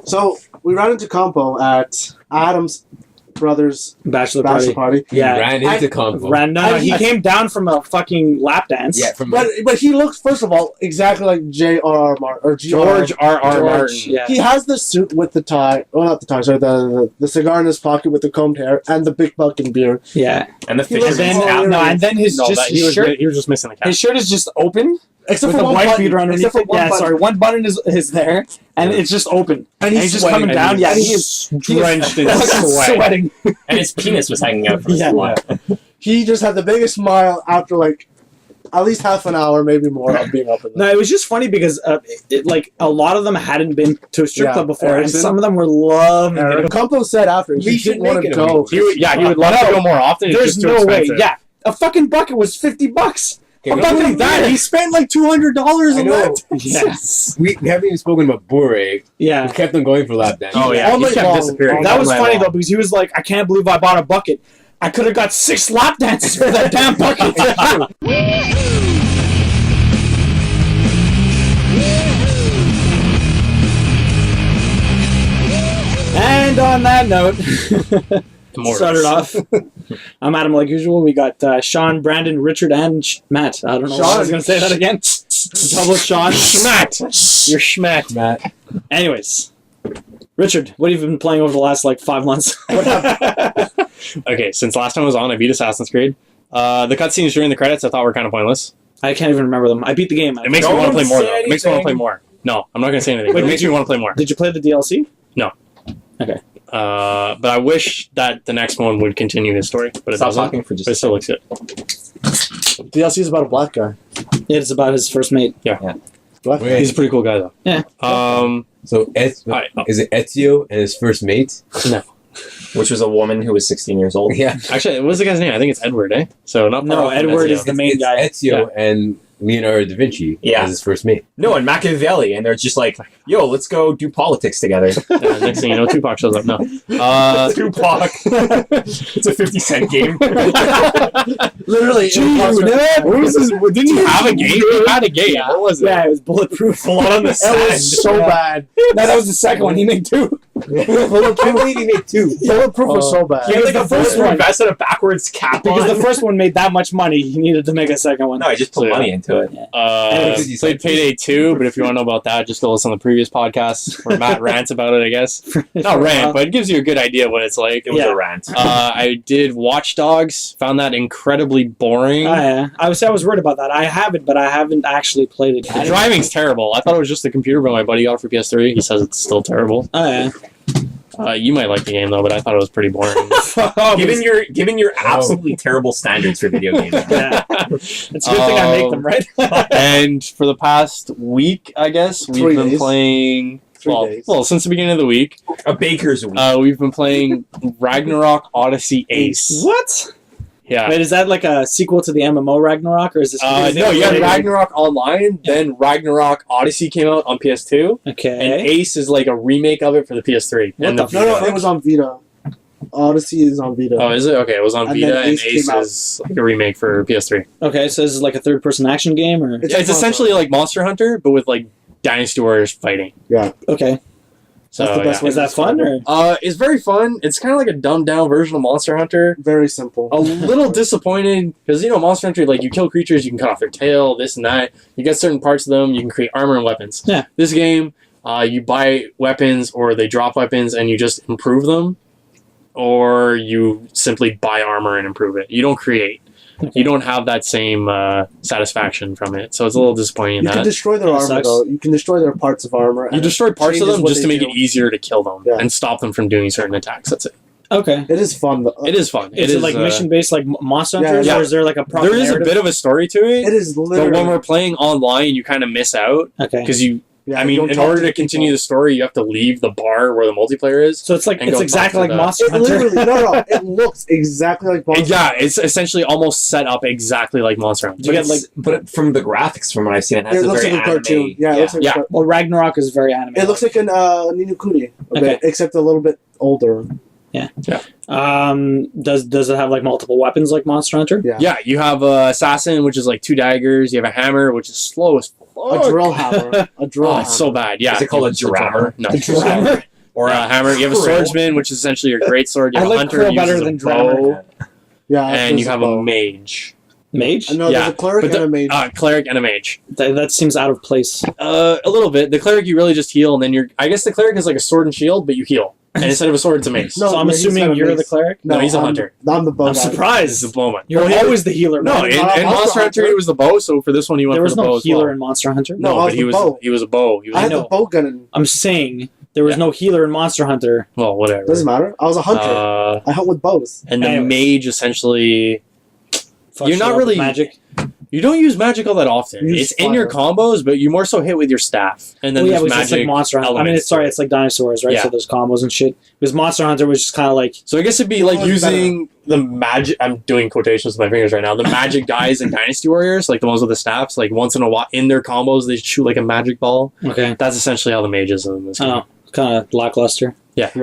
So we ran into Compo at Adam's brother's Bachelor party. Yeah. Ran into Compo. He came down from a fucking lap dance. Yeah, but he looks, first of all, exactly like J.R.R. Martin or George R.R. Martin. Yeah. He has the suit with the tie. Well, not the tie. Sorry, the cigar in his pocket with the combed hair and the big fucking beard. Yeah, and the He looks fisherman's all cap. weird. No, and then his shirt. He was just missing the cap. His shirt is just open. Except with for the one white button. beater underneath Except for it. one Yeah, button. sorry. One button is there, and it's just open. And he's just coming down. Yeah, he is drenched in sweat. sweating. And his penis was hanging out from his sweat. He just had the biggest smile after like at least half an hour, maybe more, of being up in there. No, it was just funny because like a lot of them hadn't been to a strip club before, Erickson. and some of them were loving it. Compo said after he didn't want to go. He would love to go more often. It's There's just too no way. expensive. Yeah, a fucking bucket was $50. Okay, Not only that, he spent like $200 I on know. that. Yes. We haven't even spoken about Bure. We Yeah. kept him going for lap dance. Oh yeah, All he night kept long. disappearing. That was all night funny long. though because he was like, "I can't believe I bought a bucket. I could have got 6 lap dances for that damn bucket." And on that note, started off. I'm Adam like usual. We got Sean, Brandon, Richard, and Matt. I don't know why I was going to say that again. Double Sean. Schmatt. You're schmatt. Matt. Anyways, Richard, what have you been playing over the last like 5 months? Okay, since last time I was on, I beat Assassin's Creed. The cutscenes during the credits I thought were kind of pointless. I can't even remember them. I beat the game. It makes me want to play more, though. say It makes me want to play anything. more. No, I'm not going to say anything. Wait, But it makes me want to play more. Did you play the DLC? No. Okay. But I wish that the next one would continue his story, but it Stop doesn't. talking for just But it still looks good. DLC is about a black guy. Yeah, it's about his first mate. Black Wait. He's a pretty cool guy, though. Yeah. So, Alright, is it Ezio and his first mate? which was a woman who was 16 years old. Yeah. Actually, what's the guy's name? I think it's Edward, eh? So not far No, off from Edward Ezio. is the main It's guy. Ezio and Leonardo da Vinci Yeah. as his first mate. No, and Machiavelli, and they're just like, yo, let's go do politics together. Next thing you know, Tupac shows up. No. Tupac. It's a 50-cent game. Literally. What was this? Didn't you have a game? You had a game. What was it? Yeah, it was bulletproof. Blood on the It sand. was so bad. No, that was the second one. He made 2. I believe he made 2. Bulletproof was so bad. He had like the a first first one. invest in a backwards cap Because on. the first one made that much money, he needed to make a second one. No, I just put So, yeah. money into it. Played Payday 2, but if you want to know about that, just go listen to the previous podcast where Matt rants about it, I guess. Not rant, but it gives you a good idea of what it's like. It was Yeah. a rant. I did Watch Dogs, found that incredibly boring. Oh, yeah. I was worried about that. I have it, but I haven't actually played it. The driving's terrible. I thought it was just the computer, but my buddy got it for PS3. He says it's still terrible. Oh, yeah. You might like the game, though, but I thought it was pretty boring. Given your absolutely terrible standards for video games. Yeah. It's a good thing I make them, right? And for the past week, I guess, we've 3 been days. playing... 3 Well, days. well, since the beginning of the week, A baker's week. we've been playing Ragnarok Odyssey Ace. What? Yeah. Wait, is that like a sequel to the MMO Ragnarok, or is this? No, you had Ragnarok Online, then Ragnarok Odyssey came out on PS2, and Okay. Ace is like a remake of it for the PS3. What and the the No, it was on Vita. Odyssey is on Vita. Oh, is it? Okay, it was on And Vita, then and Ace Ace came out. is like a remake for PS3. Okay, so this is like a third-person action game, or It's Yeah, it's a essentially like Monster Hunter, but with like Dynasty Warriors fighting. okay. So, That's the best yeah. way Was that fun, or? It's very fun. It's kind of like a dumbed down version of Monster Hunter. Very simple. A little disappointed because Monster Hunter, like you kill creatures, you can cut off their tail, this and that. You get certain parts of them, you can create armor and weapons. Yeah. This game, you buy weapons or they drop weapons and you just improve them, or you simply buy armor and improve it. You don't create. You don't have that same satisfaction from it, so it's a little disappointing. You can destroy their That armor, sucks. though. You can destroy their parts of armor. You and destroy parts of changes them what just to they make do. it easier to kill them Yeah. and stop them from doing certain attacks. That's it. Okay. It is fun, though. It is fun. Is it like mission-based, like Monster Yeah, Hunters, yeah. or is there like a proper There is a narrative? bit of a story to it, It is but literally... when we're playing online, you kind of miss out Okay. because you. Yeah, I you mean, don't in talk order to the continue people. the story, you have to leave the bar where the multiplayer is. So it's like And it's go exactly talk like to Monster It Hunter. literally... No. It looks exactly like Monster Yeah, it's essentially almost set up exactly like Monster Hunter. You get like but from the graphics, from what I've seen, it has It a looks very like a cartoon. anime. Yeah, it looks like Yeah. a well, Ragnarok is very animated. It looks like an Ni no Kuni, a Okay. bit, except a little bit older. Does it have like multiple weapons like Monster Hunter? Yeah. Yeah, you have Assassin, which is like 2 daggers. You have a hammer, which is slow as fuck. A drill hammer. A drill Oh, hammer. it's so bad. Yeah. Is it called a it's drammer? No. A drammer? or a hammer. You have a Krill. swordsman, which is essentially your great sword. You I have a like hunter, Krill who better uses than a bow, Yeah, and you have a bow. mage. Mage? No, Yeah, there's a cleric but and a mage. Cleric and a mage. That seems out of place. A little bit. The cleric you really just heal, and then I guess the cleric is like a sword and shield, but you heal. And instead of a sword, it's a mace. No, So I'm he's got assuming a you're mace. the cleric? No, he's a hunter. I'm the bow I'm guy. It's surprised. a bowman. You're always the healer. No, man. in Monster Monster Hunter Hunter. it was the bow, so for this one you went There for was the bow no as healer well. in Monster Hunter. No, I but was he the was bow. he was a bow. He was I had know. the bow gun and I'm saying there was Yeah. no healer in Monster Hunter. well, whatever. doesn't matter. I was a hunter. I hunt with bows. And the Anyways. mage essentially Fuck You're shit not up with really- magic. you don't use magic all that often. You use It's in your fire. combos, but you more so hit with your staff. And then Well, yeah, there's it was just like magic Monster Hunter. I mean, elements it's sorry, to it. it's like dinosaurs, right? Yeah. So there's combos and shit. Because Monster Hunter was just kind of like So I guess it'd be Well, like it's using the magic. I'm doing quotations with my fingers right now. The magic guys in Dynasty Warriors, like the ones with the staffs, like once in a while in their combos they shoot like a magic ball. okay, That's essentially how the mage is in this game. oh, kind of lackluster. Yes. Do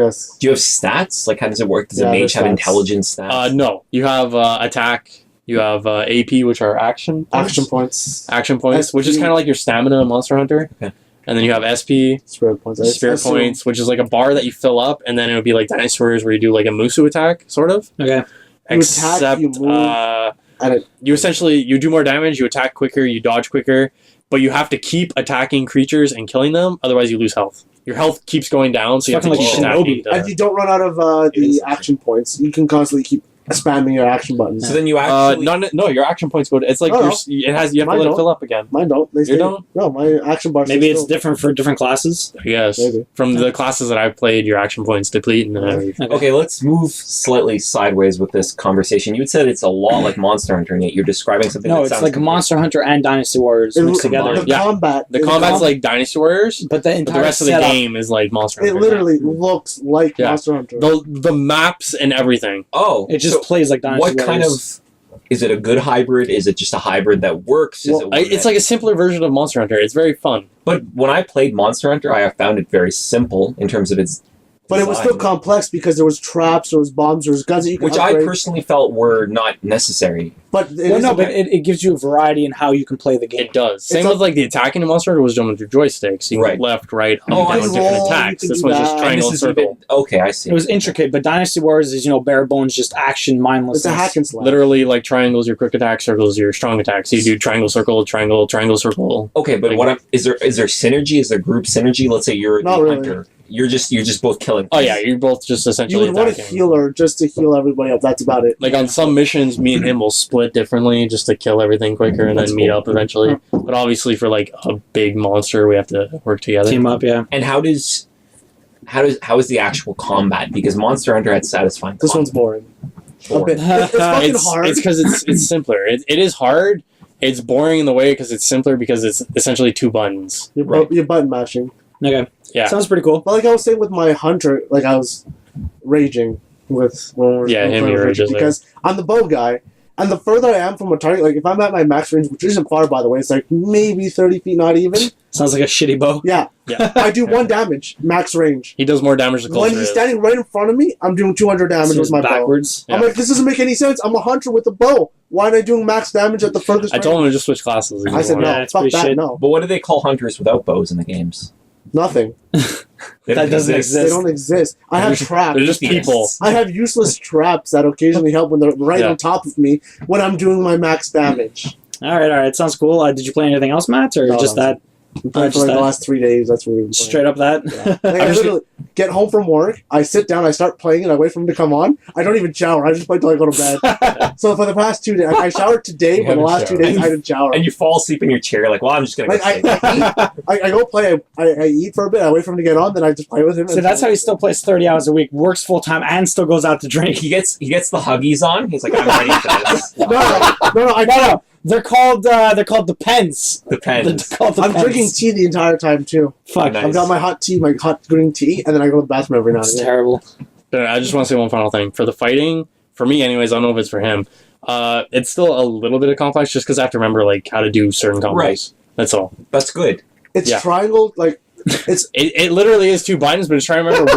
you have stats? Like, how does it work? Does Yeah, a mage there's have stats. intelligence stats? No, you have attack. You have AP, which are action points. Action points. Action points, which is SP. kind of like your stamina in Monster Hunter. Okay. And then you have SP, Spirit points. Spirit points, which is like a bar that you fill up, and then it would be like Dynasty Warriors where you do like a Musu attack, sort of. Okay, You Except attack, you move, and it, you essentially you do more damage, you attack quicker, you dodge quicker, but you have to keep attacking creatures and killing them, otherwise you lose health. Your health keeps going down, so you have to Fucking keep like attacking. Shinobi. and you don't run out of the action points. You can constantly keep spamming your action buttons. So then you actually... no, your action points go. It's like No, no. you have to Mine let it don't. fill up again. Mine don't. They You stay- don't? No, my action bar. maybe stays it's still. different for different classes. I guess Maybe. from the classes that I've played, your action points deplete, and then Okay, let's move slightly sideways with this conversation. You had said it's a lot like Monster Hunter, and yet you're describing something No, that it's sounds like completely- Monster Hunter and Dynasty Warriors It- mixed together. The Yeah. combat. the is- combat's like Dynasty Warriors, But the but entire the rest of the setup, game is like Monster It Hunter. literally looks like Yeah. Monster Hunter. the maps and everything. Oh, it just so plays like Dynasty what Warriors. kind of... Is it a good hybrid? Is it just a hybrid that works? Is Well, it one It's that- like a simpler version of Monster Hunter. It's very fun. But when I played Monster Hunter, I found it very simple in terms of its But it was still design, complex because there was traps, there was bombs, there was guns that you could which I upgrade. personally felt were not necessary. But it Well, is no, a- but it gives you a variety in how you can play the game. It does. Same It's with like the attacking in Monster Hunter was done with your joysticks. You Right. can left, right, up, Oh, down, I different roll, attacks. you can This do one's just that. triangle, And this is circle. even- okay, I see. It was intricate, but Dynasty Warriors is, bare bones, just action, mindless. it's a hack and slash. Literally, like triangles, your quick attack, circles, your strong attacks. You do triangle, circle, triangle, triangle, circle. Okay, but Like- is there synergy? Is there group synergy? Let's say you're Not the really. hunter. You're just both killing. Oh yeah, you're both just You essentially would want a attacking. healer just to heal everybody up. That's about it. Like on some missions, me and him will split differently just to kill everything quicker and That's then meet cool. up eventually. But obviously, for like a big monster, we have to work together. Team up, yeah. And how is the actual combat? Because Monster Hunter had satisfying. This one's boring. A bit. It's fucking It's hard. it's because it's simpler. It is hard. It's boring in the way because it's simpler because it's essentially two buttons. You're button mashing. Okay. Yeah. Sounds pretty cool. But like I was saying with my hunter, like I was raging with when we were Yeah, him, playing you were Raging just like- because I'm the bow guy, and the further I am from a target, like if I'm at my max range, which isn't far by the way, it's like maybe 30 feet, not even. Sounds like a shitty bow. Yeah, Yeah. I do 1 damage max range. He does more damage the closer When it he's is. standing right in front of me, I'm doing 200 damage Seems with my bow. backwards. I'm Yeah. like, this doesn't make any sense. I'm a hunter with a bow. Why am I doing max damage at the furthest? I range? told him to just switch classes. He I said didn't no. want Yeah, it's fuck pretty that. shit. No, But what do they call hunters without bows in the games? nothing. They That doesn't They exist. don't exist. I have They're traps. They're just people. I have useless traps that occasionally help when they're right Yeah. on top of me when I'm doing my max damage. All right. Sounds cool. Did you play anything else, Matt, or No, just no. that? I'm playing for just like the that. last 3 days. That's what we've been playing. Straight up that? Yeah. Like, I I'm just literally get home from work, I sit down, I start playing, and I wait for him to come on. I don't even shower. I just play till I go to bed. So for the past 2 days, I showered today, You but the haven't last 2 days showered. I didn't shower. And you fall asleep in your chair, like, well, I'm just gonna go Like, sleep. I go play, I eat for a bit, I wait for him to get on, then I just play with him. So that's how he still plays 30 hours a week, works full time, and still goes out to drink. He gets the Huggies on. He's like, I'm ready for this. No, I No. They're called the pens. Depends. They're called the I'm pens. drinking tea the entire time too. Fuck. Nice. I've got my hot tea, my hot green tea, and then I go to the bathroom every now and That's again. terrible. I just want to say one final thing. For the fighting, for me anyways, I don't know if it's for him. It's still a little bit of complex just because I have to remember like how to do certain combos. Right. That's all. That's good. It's Yeah. triangle, like it's It literally is 2 buttons, but it's trying to remember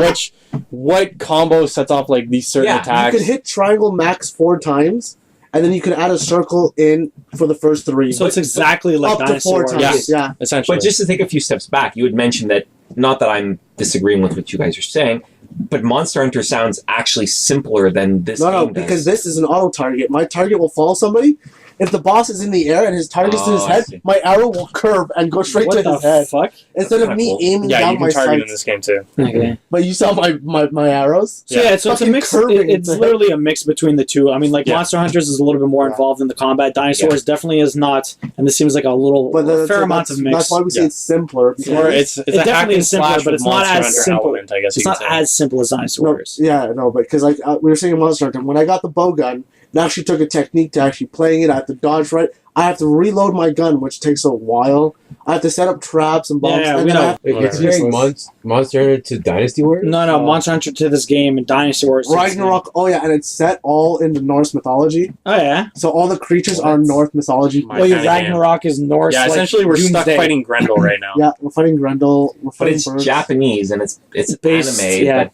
what combo sets off like these certain Yeah, attacks. you can hit triangle max 4 times, and then you can add a circle in for the first 3. So it's exactly like up to Dynasty 4 Warriors. times. Yeah. essentially. But just to take a few steps back, you had mentioned that not that I'm disagreeing with what you guys are saying, but Monster Hunter sounds actually simpler than this No, game because does. this is an auto target. My target will follow somebody. If the boss is in the air and his target's in his I head, see. my arrow will curve and go straight What to the his head. fuck? Instead of That's me kinda cool. aiming Yeah, down you my can target in sights. this game too. Okay. But you saw my arrows? So yeah, so it's a Fucking mix. curving It's into- literally a mix between the two. I mean, like Yeah. Monster Hunters is a little bit more Yeah. involved in the combat. Dinosaurs definitely is not, and this seems like a little But a fair amount of mix. That's why we say Yeah. it's simpler. It's more. It's It a hack definitely and is simpler, slash but with it's not Monster as Hunter simple. element, I guess It's you not could say. as simple as No, Dinosaurs. yeah, no, but because we were saying Monster Hunter, when I got the bow gun, it actually took a technique to actually playing it. I have to dodge right. I have to reload my gun, which takes a while. I have to set up traps and bombs. Yeah, and we then I know. have- Wait, you're Whatever. comparing Monster Hunter to Dynasty Warriors? No, Oh. Monster Hunter to this game and Dinosaurs. to this game. Ragnarok. Oh yeah, and it's set all in the Norse mythology. Oh yeah. So all the creatures are Norse mythology. My Well, your kinda game. Ragnarok is Norse. Yeah, like essentially we're stuck Doomsday. fighting Grendel right now. Yeah, we're fighting Grendel. We're But fighting it's birds. Japanese and it's Based, anime, yeah. but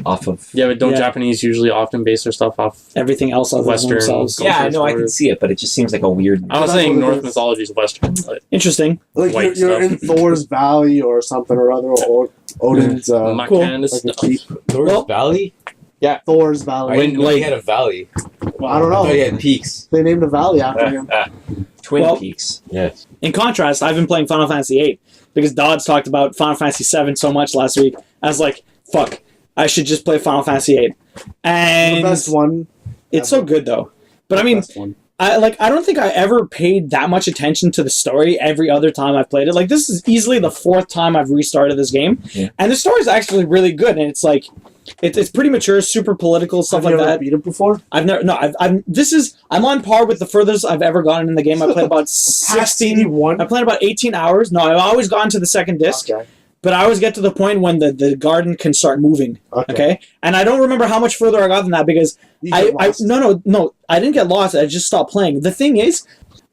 off of. Yeah, but don't Yeah. Japanese usually often base their stuff off? Everything else other Western- than themselves. Yeah, I Cultures know, I or- can see it, but it just seems like a weird. I was That's saying what it North is. mythology is Western, but Interesting. Like white you're in Thor's Valley or something or other, or Odin's my cool. kind of like a stuff. keep. Thor's Well- Valley? Thor's I Valley. didn't know he had a valley. Well, I don't I thought he know. had peaks. They named a valley after him. Twin Well- Peaks. Yes. In contrast, I've been playing Final Fantasy VIII because Dodds talked about Final Fantasy VII so much last week. I was like, fuck, I should just play Final Fantasy VIII. And The best one. it's so good though. But I mean, Best one. I don't think I ever paid that much attention to the story every other time I've played it. Like this is easily the fourth time I've restarted this game, Yeah. and the story is actually really good. And it's like, it's pretty mature, super political stuff Have like you ever that. beat it before? I've never no. I'm on par with the furthest I've ever gotten in the game. I played about 16. one. I played about 18 hours. No, I've always gotten to the second disc, Okay. but I always get to the point when the garden can start moving. Okay, and I don't remember how much further I got than that because You get lost. no, I didn't get lost. I just stopped playing. The thing is,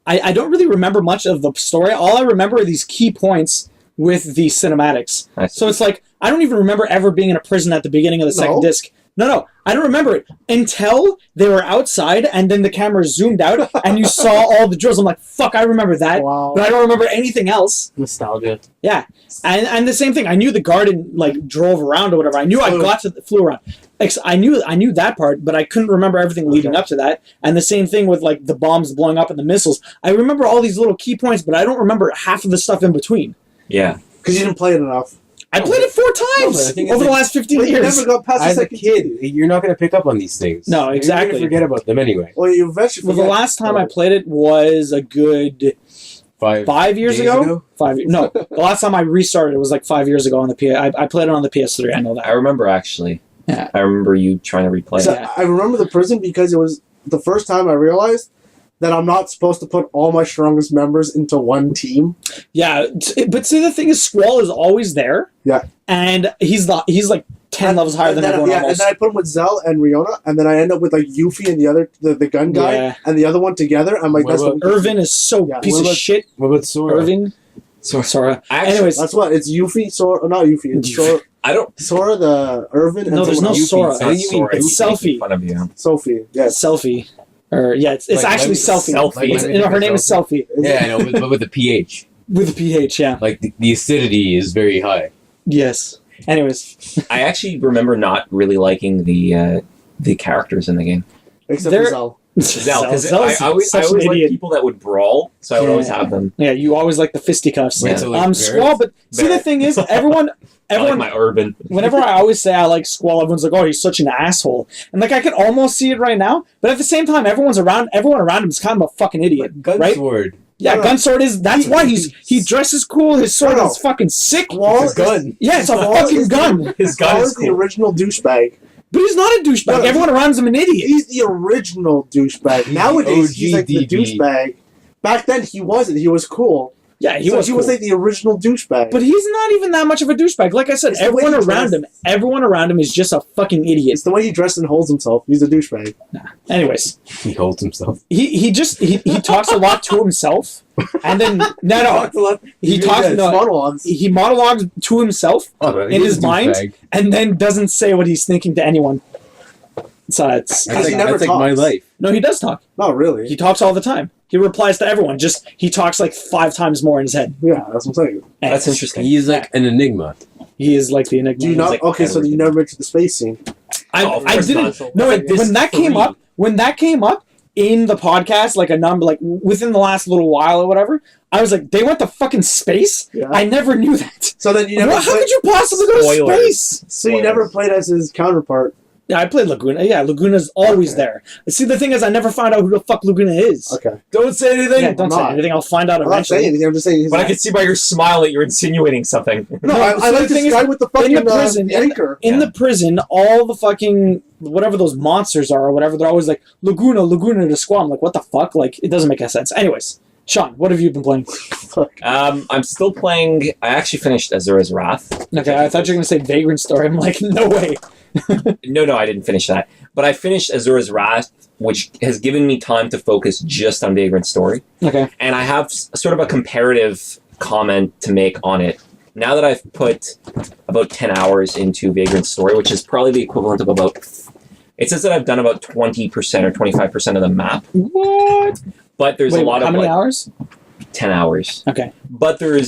I don't really remember much of the story. All I remember are these key points with the cinematics. I see. So it's like I don't even remember ever being in a prison at the beginning of the second No? disc. No, I don't remember it until they were outside and then the camera zoomed out and you saw all the drills. I'm like, fuck, I remember that, Wow. but I don't remember anything else. Nostalgia. Yeah, and the same thing. I knew the garden like drove around or whatever. I knew I flew around. I knew that part, but I couldn't remember everything leading up to that. And the same thing with like the bombs blowing up and the missiles. I remember all these little key points, but I don't remember half of the stuff in between. Yeah. Because you didn't play it enough. I played it 4 No, but times I think over it's the like- last 15 Well, you years. never got past the As a second kid, you're not going to pick up on these things. No, You're exactly. going to forget about them anyway. Well, you eventually Well, the forget. last time I played it was a good 5 years days ago. 5 years. No, the last time I restarted it was like 5 years ago on the I played it on the PS3. I know that. I remember actually. Yeah. I remember you trying to replay So it. Yeah. I remember the prison because it was the first time I realized that I'm not supposed to put all my strongest members into one team. Yeah, but see, the thing is, Squall is always there. Yeah. And he's like 10 levels higher than then, everyone and almost. then I put him with Zell and Riona, and then I end up with like Yuffie and the gun guy Yeah. and the other one together. I'm like, What that's about what we- Irvin is so Yeah, piece what of about- shit. What about Sora? Irvin. Sora. Actually, Anyways, That's what it's Yuffie, Sora, not Yuffie. It's Sora, I don't. Sora the Irvin. No, and there's someone no else. Sora. It's not think you mean Sora. it's He's making Selfie. Fun of you. Sophie. Yes. Selfie. Or yeah, it's Like actually Lemon- Selfie. Selfie. It's- no, her name is Selfie Yeah, I know, but with the pH. with a PH. Yeah. Like, the acidity is very high. Yes. Anyways, I actually remember not really liking the characters in the game. Except They're- for Zell. Zell, because Zell's I always such an like idiot. people that would brawl, so I would always Yeah. have them. Yeah, you always like the fisticuffs. Wait, so, like, Squall, but see the Barrett. thing is, everyone, I like my urban. whenever I always say I like Squall, everyone's like, "Oh, he's such an asshole," and like I can almost see it right now. But at the same time, everyone around him is kind of a fucking idiot, right? Gunsword. Yeah, No, no. Gunsword is. That's why he dresses cool. His sword No. is fucking sick. Squall It's a gun. Yeah, it's a Squall fucking is the- gun. His Squall gun is is the cool. original douchebag. But he's not a douchebag. No, no. Everyone around him an idiot. He's the original douchebag. He's Nowadays, the he's like the OGDB. douchebag. Back then, he wasn't. He was cool. Yeah, he So was. he was cool. like the original douchebag. But he's not even that much of a douchebag. Like I said, It's the way everyone he around him, dresses. everyone around him is just a fucking idiot. It's the way he dresses and holds himself. He's a douchebag. Anyways, He holds himself. he talks a lot to himself, and then he talks no, monologues. he monologues to himself Oh, but in he's his a mind, douchebag. and then doesn't say what he's thinking to anyone. So it's Because he That's never like my talks. life. no, he does talk. Not really. He talks all the time. He replies to everyone. Just he talks like 5 times more in his head. Yeah, that's what I'm saying. That's interesting. He's like an enigma. He is like the enigma. Do you not? like Okay, so Edward. you never went to the space scene. of I course didn't. not. No, Like, this when that came free. up, in the podcast, like a number, like within the last little while or whatever, I was like, they went to fucking space. Yeah. I never knew that. So then you never. How could you possibly go to Spoilers. space? So you never played as his counterpart. Yeah, I played Laguna. Yeah, Laguna's always Okay. there. See, the thing is, I never found out who the fuck Laguna is. Okay. Don't say anything. Yeah, don't say not. anything. I'll find out I'm not saying eventually. anything. I'm just saying. He's But I not- can see by your smile that you're insinuating something. No, No, I so like the this thing is, guy with the fucking in the prison, the anchor. In the prison, all the fucking whatever those monsters are or whatever, they're always like Laguna to Squam. I'm like, what the fuck? Like, it doesn't make any sense. Anyways, Sean, what have you been playing? I'm still playing. I actually finished Azura's Wrath. Okay, I thought you were gonna say Vagrant Story. I'm like, no way. No, I didn't finish that. But I finished Azura's Wrath, which has given me time to focus just on Vagrant Story. Okay. And I have sort of a comparative comment to make on it. Now that I've put about 10 hours into Vagrant Story, which is probably the equivalent of about... It says that I've done about 20% or 25% of the map. What? But there's Wait, a lot how of... many like, hours? 10 hours. Okay. But there are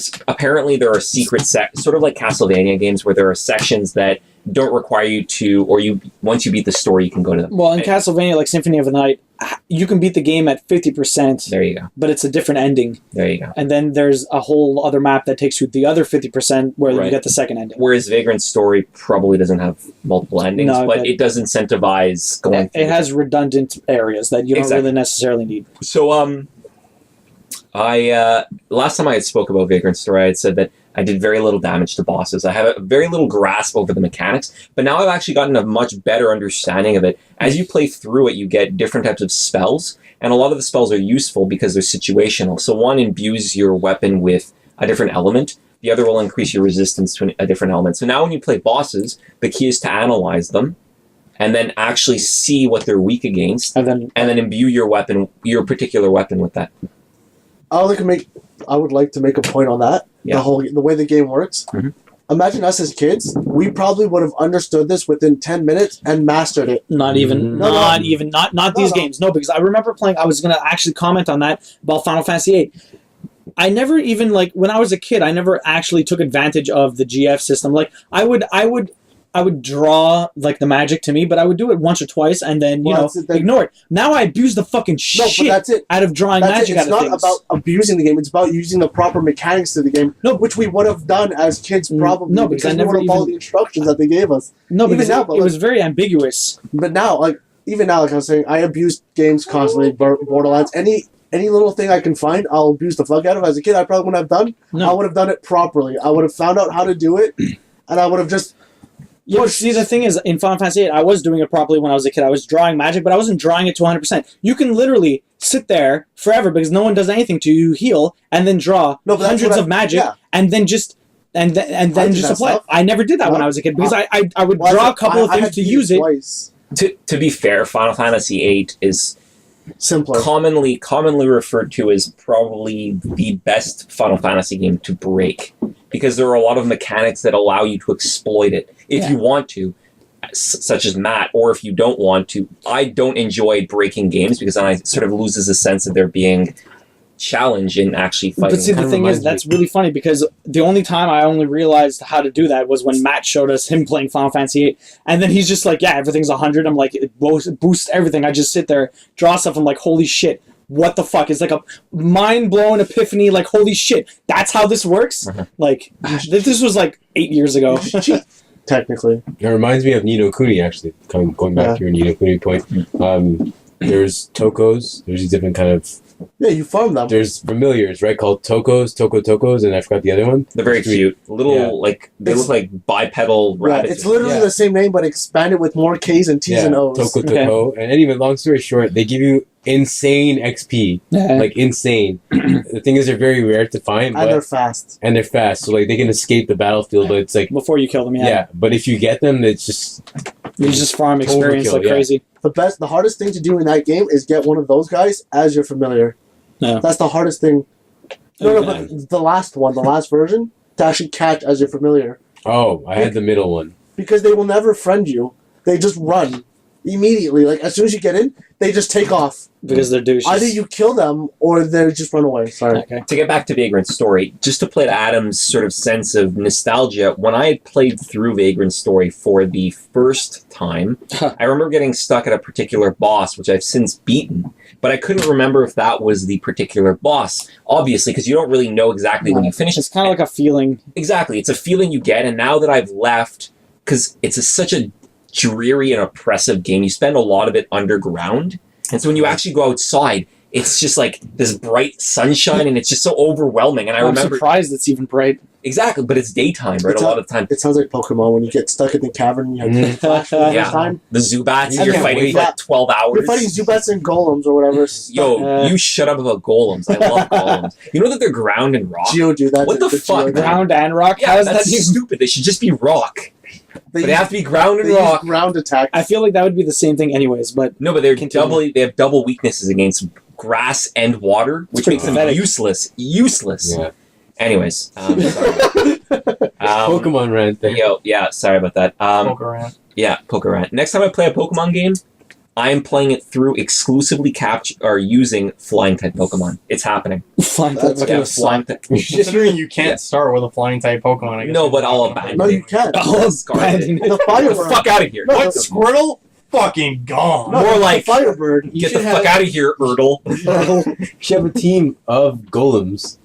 secret sort of like Castlevania games where there are sections that don't require you to, or once you beat the story, you can go to them. Well, in Castlevania, like Symphony of the Night, you can beat the game at 50%, There you go. but it's a different ending. There you go. And then there's a whole other map that takes you the other 50% where you Right. get the second ending. Whereas Vagrant Story probably doesn't have multiple endings, No, but but- it does incentivize going through It has redundant areas that you don't Exactly. really necessarily need. So, I last time I had spoke about Vagrant Story, I had said that I did very little damage to bosses. I have a very little grasp over the mechanics, but now I've actually gotten a much better understanding of it. As you play through it, you get different types of spells, and a lot of the spells are useful because they're situational. So one imbues your weapon with a different element. The other will increase your resistance to a different element. So now when you play bosses, the key is to analyze them, and then actually see what they're weak against, And then and then imbue your particular weapon with that. I would like to make a point on that. Yeah. The way the game works. Mhm. Imagine us as kids. We probably would have understood this within 10 minutes and mastered it. not No, these no. games. No, because I remember playing, I was going to actually comment on that about Final Fantasy VIII. I never even, like, when I was a kid, I never actually took advantage of the GF system. Like, I would draw, like, the magic to me, but I would do it once or twice and then, Well, that's it, then- ignore it. Now I abuse the fucking No, but shit that's it. out of drawing That's magic it. It's out of not things. about abusing the game. It's about using the proper mechanics to the game, which we would have done as kids probably. No, because I we never would have followed even- the instructions that they gave us. No, even because now, it, but it like- was very ambiguous. But now, like I was saying, I abuse games constantly. Borderlands, any little thing I can find, I'll abuse the fuck out of. As a kid, I probably wouldn't have done. No. I would have done it properly. I would have found out how to do it, and I would have just. Yeah, but see, the thing is, in Final Fantasy VIII, I was doing it properly when I was a kid. I was drawing magic, but I wasn't drawing it to 100%. You can literally sit there forever because no one does anything to you, heal, and then draw No, but that's hundreds what of magic, yeah. and then just and then did just that apply. stuff. I never did that when Well, I was a kid because I would Well, draw a couple of I things had to beat use it. Twice. To be fair, Final Fantasy VIII is Simpler. commonly referred to as probably the best Final Fantasy game to break, because there are a lot of mechanics that allow you to exploit it if Yeah. you want to, such as Matt, or if you don't want to. I don't enjoy breaking games because then I sort of loses the sense of there being challenge in actually fighting. But see, the Kinda thing is, reminds me- that's really funny because the only time I only realized how to do that was when Matt showed us him playing Final Fantasy VIII, and then he's just like, "Yeah, everything's 100." I'm like, "It boosts everything." I just sit there, draw stuff. I'm like, "Holy shit! What the fuck?" It's like a mind-blowing epiphany. Like, holy shit, that's how this works. Like, this was like 8 years ago. Technically, It reminds me of Nino Kuni, actually. Going back Yeah. to your Nino Kuni point. There's Tokos. There's these different kind of... yeah, you farm them. There's familiars, right? Called Tokos, and I forgot the other one. They're very cute. Little, Yeah. like, they It's- look like bipedal Yeah, rabbits. it's literally Yeah. the same name, but expanded with more K's and T's and O's. Toko. And anyway, long story short, they give you insane XP. Like, insane. The thing is, they're very rare to find, And they're but... fast. And they're fast, so, like, they can escape the battlefield, but it's like... Before you kill them, Yeah, but if you get them, it's just... you just farm experience Overkill, like yeah. crazy. The hardest thing to do in that game is get one of those guys as your familiar. Yeah. That's the hardest thing. No, Oh, but the last version, to actually catch as your familiar. Oh, I had the middle one. Because they will never friend you. They just run. immediately. Like as soon as you get in, they just take off. Because they're douches. Either you kill them or they just run away. Sorry. Okay. To get back to Vagrant Story, just to play to Adam's sort of sense of nostalgia, when I had played through Vagrant Story for the first time, I remember getting stuck at a particular boss, which I've since beaten, but I couldn't remember if that was the particular boss, obviously, because you don't really know exactly when you finish. It's kind of like a feeling. Exactly. It's a feeling you get, and now that I've left, because it's such a dreary and oppressive game, you spend a lot of it underground, and so when you actually go outside, it's just like this bright sunshine, and it's just so overwhelming. And I'm remember, surprised it's even bright. Exactly, but it's daytime, right? It's a lot of the time. It sounds like Pokemon when you get stuck in the cavern and you have to flash for the Yeah. first time. The Zubats, I you're can't fighting wait. for like 12 hours. You're fighting Zubats and Golems or whatever. Yo, you shut up about golems. I love golems. You know that they're ground and rock? Geo do that. What the fuck? Geo do. Ground and rock? Yeah, How is that's that even... stupid. They should just be rock. But they use- have to be ground and they use rock. ground attack. I feel like that would be the same thing anyways, but No, but they're Continue. they have double weaknesses against grass and water, which pretty makes them pathetic. useless. Useless. Yeah. Anyways, sorry. Pokemon rant there. Yo, yeah, sorry about that. Poker rant. Yeah, Poker Rant. Next time I play a Pokemon game, I am playing it through exclusively using flying type Pokemon. It's happening. flying That's type Yeah, gonna Pokemon. flying type. Considering you can't start with a flying type Pokemon, I guess. No, but I'll abandon No, you can't. Oh, Scarlet. abandon it. The Get the Firebird. fuck out of here. No, What, Squirtle? Fucking gone. No, More the like- Firebird. Get the fuck out of here, Erdle. You should have a team of golems.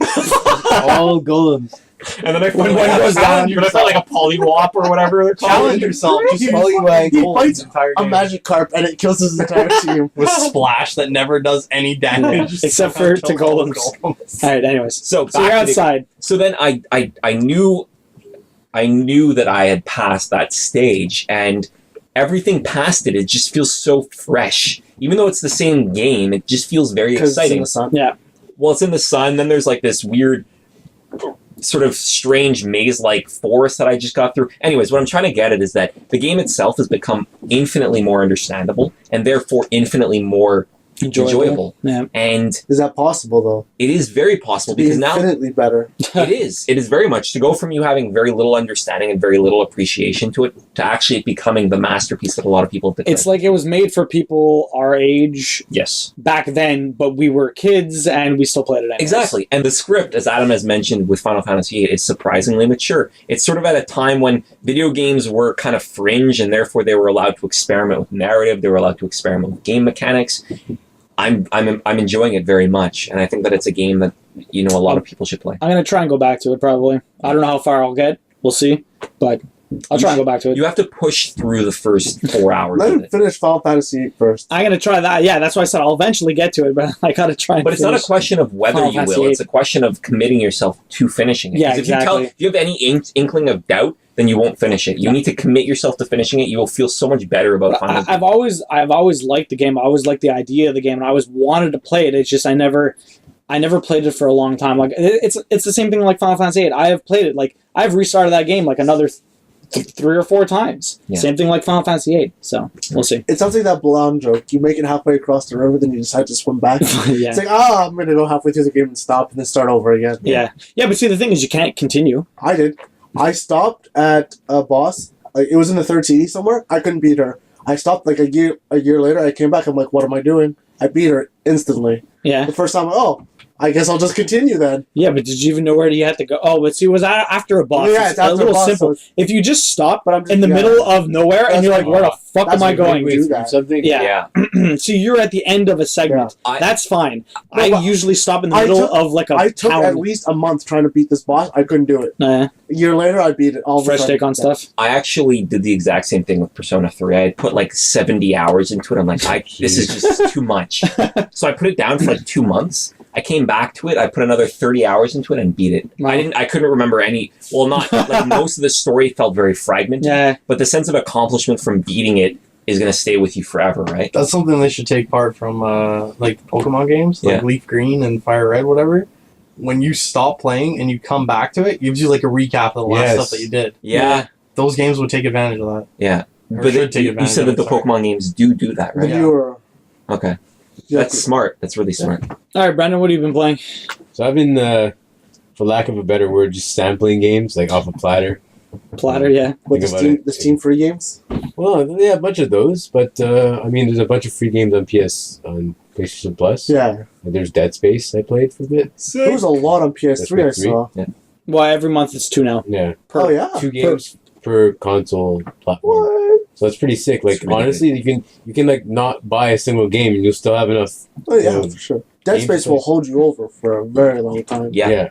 All golems. And then I When one goes down, you're gonna like a Poliwop or whatever they're called. Challenge yourself. Just He- Poliwag he Gold fights the entire A game. Magikarp and it kills his entire team. with Splash that never does any damage. Except for to golems. Alright, anyways. So, So you're back to the- outside. So then I knew that I had passed that stage, and everything past it just feels so fresh. Even though it's the same game, it just feels very 'Cause it's in exciting. the sun. Yeah. Well, it's in the sun. Then there's like this weird, sort of strange maze-like forest that I just got through. Anyways, what I'm trying to get at is that the game itself has become infinitely more understandable, and therefore infinitely more enjoyable. Yeah. And Is that possible though? it is very possible To be because now infinitely better. it is very much to go from you having very little understanding and very little appreciation to it to actually it becoming the masterpiece that a lot of people have declared. It's like it was made for people our age Yes. back then, but we were kids and we still played it anyways. Exactly. And the script, as Adam has mentioned with Final Fantasy VIII, is surprisingly mature. It's sort of at a time when video games were kind of fringe and therefore they were allowed to experiment with narrative, they were allowed to experiment with game mechanics. I'm enjoying it very much, and I think that it's a game that a lot of people should play. I'm gonna try and go back to it probably. I don't know how far I'll get. We'll see. But I'll try and go back to it. You have to push through the first 4 hours Let of him it. finish Final Fantasy VIII first. I'm gonna try that. Yeah, that's why I said I'll eventually get to it, but I gotta try and But it's not a finish. question of whether Final you Fantasy will. VIII. It's a question of committing yourself to finishing it. Yeah, 'Cause exactly. if you have any inkling of doubt, then you won't finish it. You need to commit yourself to finishing it. You will feel so much better about Final I've always liked the game. I always liked the idea of the game, and I always wanted to play it. It's just I never played it for a long time. Like it's the same thing like Final Fantasy VIII. I have played it. Like I've restarted that game like another 3 or 4 times. Yeah. Same thing like Final Fantasy VIII. So we'll see. It sounds like that blonde joke. You make it halfway across the river, then you decide to swim back. It's yeah. like, I'm going to go halfway through the game and stop and then start over again. Yeah. But see, the thing is, you can't continue. I did. I stopped at a boss. It was in the third CD somewhere. I couldn't beat her. I stopped like a year later. I came back. I'm like, what am I doing? I beat her instantly. Yeah. The first time, I guess I'll just continue then. Yeah, but did you even know where you had to go? Oh, but see, was that after a boss? Yeah, it's after a little a boss, simple. so If you just stop But I'm just, in the middle of nowhere and That's you're like, where the fuck that's am I what going? we do that. Something. Yeah. So you're at the end of a segment. I- That's fine. No, I but usually stop in the I middle took- of like a I took town. at least a month trying to beat this boss. I couldn't do it. A year later, I beat it. All of a fresh sudden. take on stuff. I actually did the exact same thing with Persona 3. I had put like 70 hours into it. I'm like, this is just too much. So I put it down for like 2 months. I came back to it. I put another 30 hours into it and beat it. Wow. I couldn't remember any. Well, not like most of the story felt very fragmented. Yeah. But the sense of accomplishment from beating it is going to stay with you forever, right? That's something they should take part from, like Pokemon games, like Yeah. Leaf Green and Fire Red, whatever. When you stop playing and you come back to it, it gives you like a recap of the last Yes. stuff that you did. Yeah. Those games would take advantage of that. Yeah. Or But should take you advantage said of that it, the sorry. Pokemon games do that, The right? Yeah. viewer. Okay. Yeah. That's smart. That's really smart. All right, Brandon, what have you been playing? So I've been, for lack of a better word, just sampling games like off a platter. Platter, yeah. With Think about the it. Steam free games. Well, yeah, a bunch of those, but I mean, there's a bunch of free games on PlayStation Plus. Yeah. There's Dead Space I played for a bit. There was a lot on PS3 I saw. Yeah. Well, every month it's 2 now. Yeah. Oh, yeah? 2 games per console platform. What? So that's pretty sick. Like, really honestly, you can like not buy a single game and you'll still have enough. Oh, yeah, Yeah. for sure. Dead Space will hold you over for a very long time. Yeah.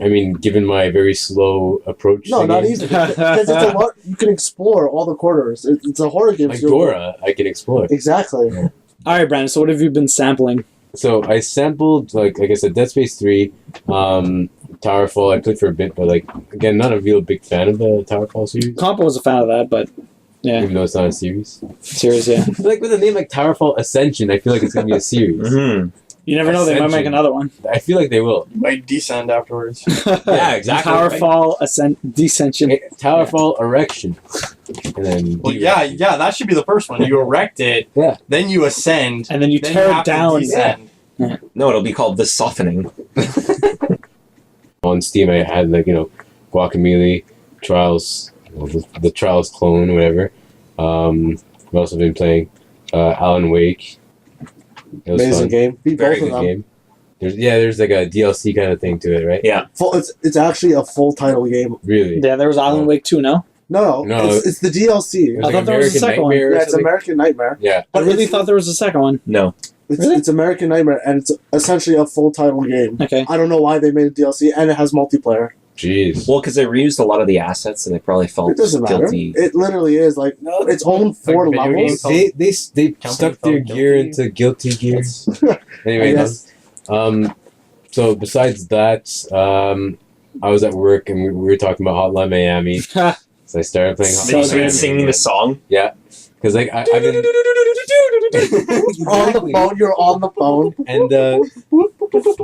I mean, given my very slow approach. No, to not games, even. Because it's a lot. You can explore all the corners. It's a horror game. Like so Dora, I can explore. Exactly. Yeah. All right, Brandon. So what have you been sampling? So I sampled, like I said, Dead Space 3, Towerfall. I played for a bit, but like again, not a real big fan of the Towerfall series, Compo was a fan of that, but yeah, even though it's not a series. series, yeah. Like with a name like Towerfall Ascension, I feel like it's gonna be a series. Mm-hmm. You never know; they might make Ascension. another one. I feel like they will. Might descend afterwards. Yeah, exactly. Powerfall Descension. Towerfall Erection, and then Well, yeah, that should be the first one. You erect it, Yeah. then you ascend, And then you then tear you it have to down. descend. No, it'll be called The Softening. on Steam I had like Guacamelee, Trials, the Trials clone, or whatever. I've also been playing Alan Wake. It was Amazing fun. game. Beat Very both of good them. game. There's like a DLC kind of thing to it, right? Yeah. It's actually a full title game. Really? Yeah, there was Alan Wake 2, no? No, No. it's the DLC. It was I thought there was a second one. Nightmare or Yeah, it's something? American Nightmare. Yeah. I really it's- thought there was a second one. No. Really? It's American Nightmare, and it's essentially a full title game. Okay. I don't know why they made a DLC, and it has multiplayer. Jeez. Well, because they reused a lot of the assets, and they probably felt It doesn't matter. guilty. It literally is like its own 4 Like video levels. game. They Company stuck their felt gear guilty. into Guilty Gear. That's- Anyway, Yes. so besides that, I was at work and we were talking about Hotline Miami. So I started playing So Hotline So you're good. singing the song? because like I've been On the phone, you're on the phone. and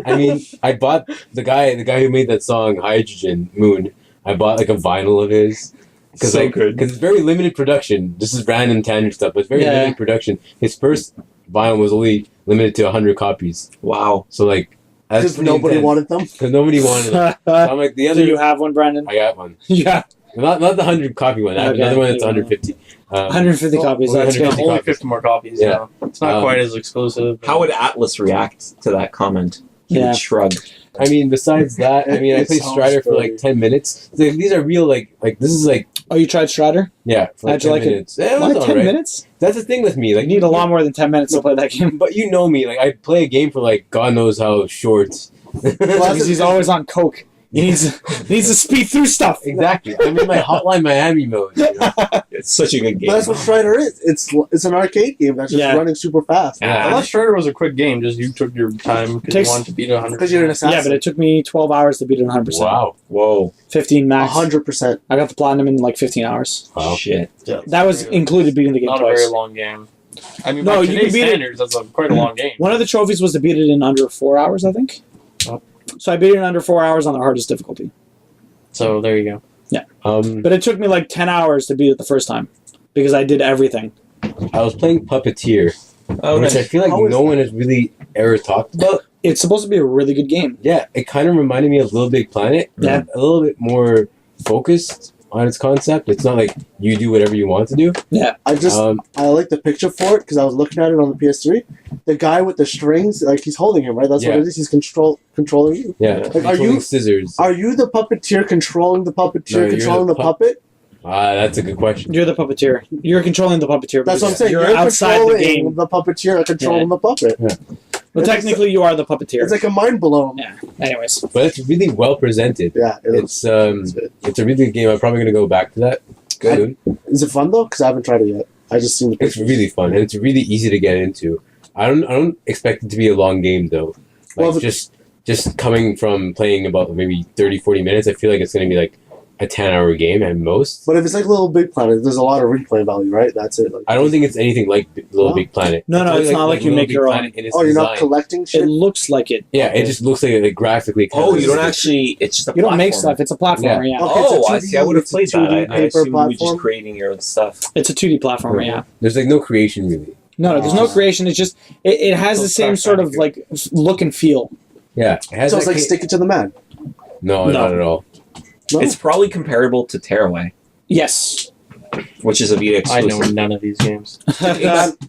I mean I bought the guy who made that song Hydrogen Moon. I bought like a vinyl of his because So good. because it's very limited production. This is random tangent stuff, but it's very Yeah. limited production. His first vinyl was only limited to 100 copies. Wow. So like that's Because nobody wanted them. because nobody wanted it. So I'm like the Do other. you have one, Brandon? I got one. Yeah. Not the 100 copy one. I have Okay. another one that's 150. 150 copies. only That's good. 150 Only copies. 50 more copies. Yeah. It's not Um, quite as exclusive. How would Atlas react to that comment? He Yeah. would shrug. I mean, besides that, I mean, I It played sounds Strider for like very- 10 minutes. So, these are real, like this is like, Oh, you tried Strider? yeah, for like How'd you 10 like it? minutes. Yeah, it Why was 10 alright. minutes? That's the thing with me. You Like, need a lot more than 10 minutes to play that game. But you know me. Like, I play a game for like God knows how short. Because he's always on coke. He needs to speed through stuff. Exactly. I'm in my Hotline Miami mode. You know? It's such a good game. But that's what Strider is. It's an arcade game that's just Yeah. running super fast. Yeah. Unless Strider was a quick game, just you took your time because Takes- you wanted to beat it 100. Because you're an assassin. Yeah, but it took me 12 hours to beat it 100%. Wow. Whoa. 15 max. 100%. I got the platinum in like 15 hours. Wow. Shit. That was included beating the game not a twice. very long game. I mean, No, by you can today's beat it- standards, that's quite a long game. One of the trophies was to beat it in under 4 hours, I think. Oh. So I beat it in under 4 hours on the hardest difficulty. So there you go. But it took me like 10 hours to beat it the first time because I did everything. I was playing Puppeteer, Oh, which I nice. feel like How is no one has really ever talked about. It's supposed to be a really good game. Yeah, it kind of reminded me of Little Big Planet. Yeah. A little bit more focused on its concept. It's not like you do whatever you want to do. I just I like the picture for it because I was looking at it on the PS3. The guy with the strings, like he's holding him, right? That's what Yeah. it is. He's controlling you. Yeah. Like, are Controlling you- scissors? Are you the puppeteer controlling the puppeteer No, you're controlling the the puppet? That's a good question. You're the puppeteer. You're controlling the puppeteer. That's what I'm because saying. You're outside the controlling game. the puppeteer controlling the puppet. But technically, you are the puppeteer. It's like a mind blown. Yeah. Anyways. But it's really well presented. Yeah, It's a really good game. I'm probably gonna go back to that soon. Is it fun though? Because I haven't tried it yet. I just seen the It's pictures. really fun and it's really easy to get into. I don't expect it to be a long game though. Like Well, just coming from playing about maybe 30-40 minutes, I feel like it's gonna be like a 10-hour game at most. But if it's like Little Big Planet, there's a lot of replay value, right? That's it. Like, I don't think it's anything like Little No? Big Planet. No, no, it's not like you Little make Big your own. Planet in its oh, you're not design. collecting It shit. looks like it. Yeah, it just looks like it graphically. Oh, you don't kinda- actually. It's just a You don't make platformer. stuff. It's a platformer, yeah. Okay, it's a Oh, I 2D see. I would have it's a played that. 2D I paper assume you were just platform. creating your own stuff. It's a 2D platformer, yeah. There's like no creation really. No, there's no creation. It's just, it has So the same it's sort of like look and feel. Yeah, it has So it's that like ca- Stick It to the Man. No, No. not at all. No? It's probably comparable to Tearaway. Yes. which is a Vita I exclusive. know none of these games.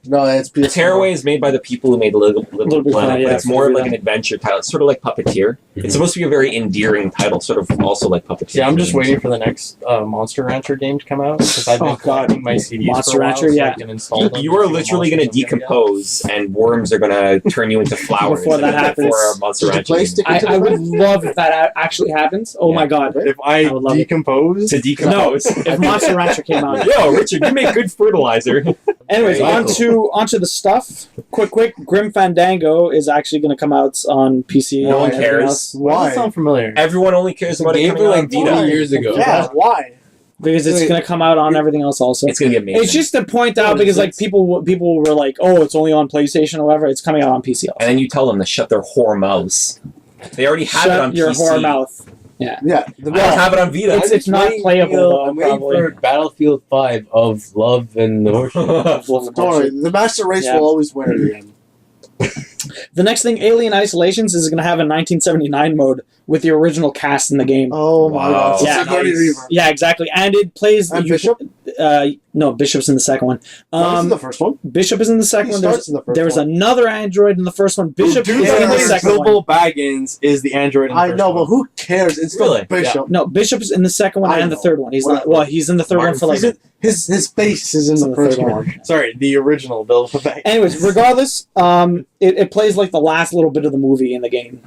No, it's PS4. Tearaway is made by the people who made Little Little Big Planet, Planet, but yeah, it's more of for like an adventure title. It's sort of like Puppeteer. It's supposed to be a very endearing title, sort of also like Puppeteer. Yeah, I'm just waiting for the next Monster Rancher game to come out because I've been Oh, God. collecting my CDs Monster for a while, Rancher, so yeah. I can install them. You are and see what literally going to monsters I'm gonna get. decompose, and worms are going to turn you into flowers. Before that happens. Before Monster Did you Rancher play game. Stick I would love if that actually happens. Oh my god. If I I would love it. decompose, To decompose. If Monster Rancher came out. Yo, Richard, you make good fertilizer. Anyways, Very onto the stuff. Quick. Grim Fandango is actually going to come out on PC. No one and everything cares. else. why does Why? that sound familiar? Everyone only cares about it Game coming for out on like Vita. 20 years ago. Yeah, why? Because it's going to come out on everything else also. It's going to be amazing. It's just to point out because like people were like, oh, it's only on PlayStation or whatever. It's coming out on PC also. And then you tell them to shut their whore mouths. They already have it on Shut your PC. whore mouth. Yeah. I don't have it on Vita. It's not playable though. I'm waiting Probably. for Battlefield 5 of Love and the Horseshoe. Don't worry, the Master Race Yeah. will always win in the end. The next thing, Alien Isolations, is going to have a 1979 mode with the original cast in the game. Oh my Wow. god. Yeah. Sigourney Weaver. Yeah, exactly. And it plays... And Bishop? No, Bishop's in the second one. No, this is the first one. Bishop is in the second He one. starts in the first There's one. another android in the first one. Bishop Dude, is in the plays second one. Bilbo Baggins is the android in the I first know, one. but who cares? It's Really? still Bishop. No, Bishop's in the second one I and the know. third one. He's not, Whatever. well, he's in the third one for like... He's in- his face is in It's the in the first third one. Sorry, the original Bilbo Baggins. Anyways, regardless, it plays like the last little bit of the movie in the game.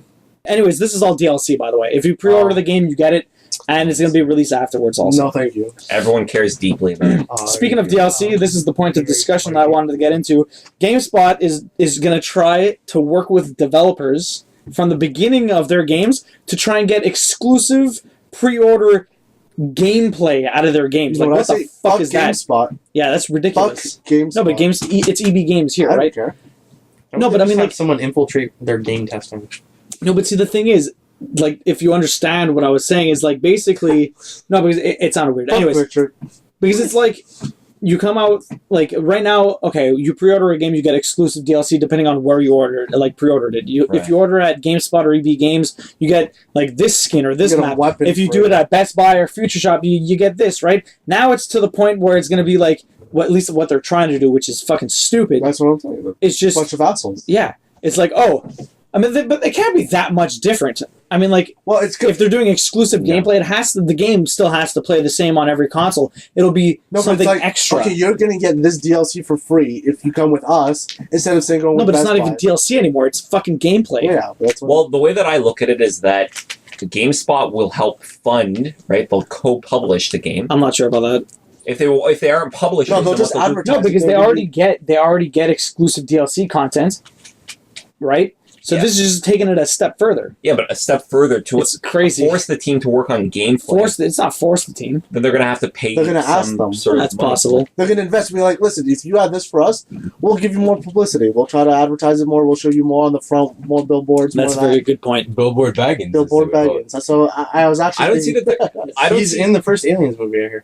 Anyways, this is all DLC, by the way. If you pre-order the game, you get it, and it's going to be released afterwards also. No, thank you. Everyone cares deeply about it. Speaking of DLC, this is the point of discussion that I wanted to get into. GameSpot is going to try to work with developers from the beginning of their games to try and get exclusive pre-order gameplay out of their games. Like, When I what the say fuck is that? GameSpot, Yeah, that's fuck ridiculous. GameSpot. No, but it's EB Games here, I don't right? care. No, but I mean, have like- someone infiltrate their game testing. No, but see, the thing is, like, if you understand what I was saying, is like basically no, because it sounded weird. Fuck Anyways, Richard. because it's like you come out like right now. Okay, you pre-order a game, you get exclusive DLC depending on where you ordered, like pre-ordered it. If Right. you order at GameSpot or EB Games, you get like this skin or this You get a map. weapon If you for do it. it at Best Buy or Future Shop, you get this, right? Now it's to the point where it's going to be like, at least what they're trying to do, which is fucking stupid. That's what I'm saying. About. It's just Bunch of assholes. yeah. It's like, oh, I mean, but it can't be that much different. I mean, like, Well, it's good. if they're doing exclusive gameplay, the game still has to play the same on every console. It'll be No, but it's something like, extra. okay, you're gonna get this DLC for free if you come with us instead of saying going No, with but it's Best not Buy. even DLC anymore. It's fucking gameplay. Yeah, that's what. Well, the way that I look at it is that GameSpot will help fund, right? They'll co-publish the game. I'm not sure about that. If they aren't publishers, No, they'll then just what they'll do- advertise. No, because They'll they already get exclusive DLC content, right? So Yeah. this is just taking it a step further. Yeah, but a step further to It's crazy. force the team to work on gameplay. It's not force the team. Then they're going to have to pay. They're gonna ask some them. Sort That's of money. possible. They're gonna invest. And be like, listen, if you add this for us, we'll give you more publicity. We'll try to advertise it more. We'll show you more on the front, more billboards. That's a more of very that. good point. Billboard Baggins. Billboard as they would call it. baggins. So I was actually. I don't see thinking- that. I don't He's see. in the first Aliens movie, I hear.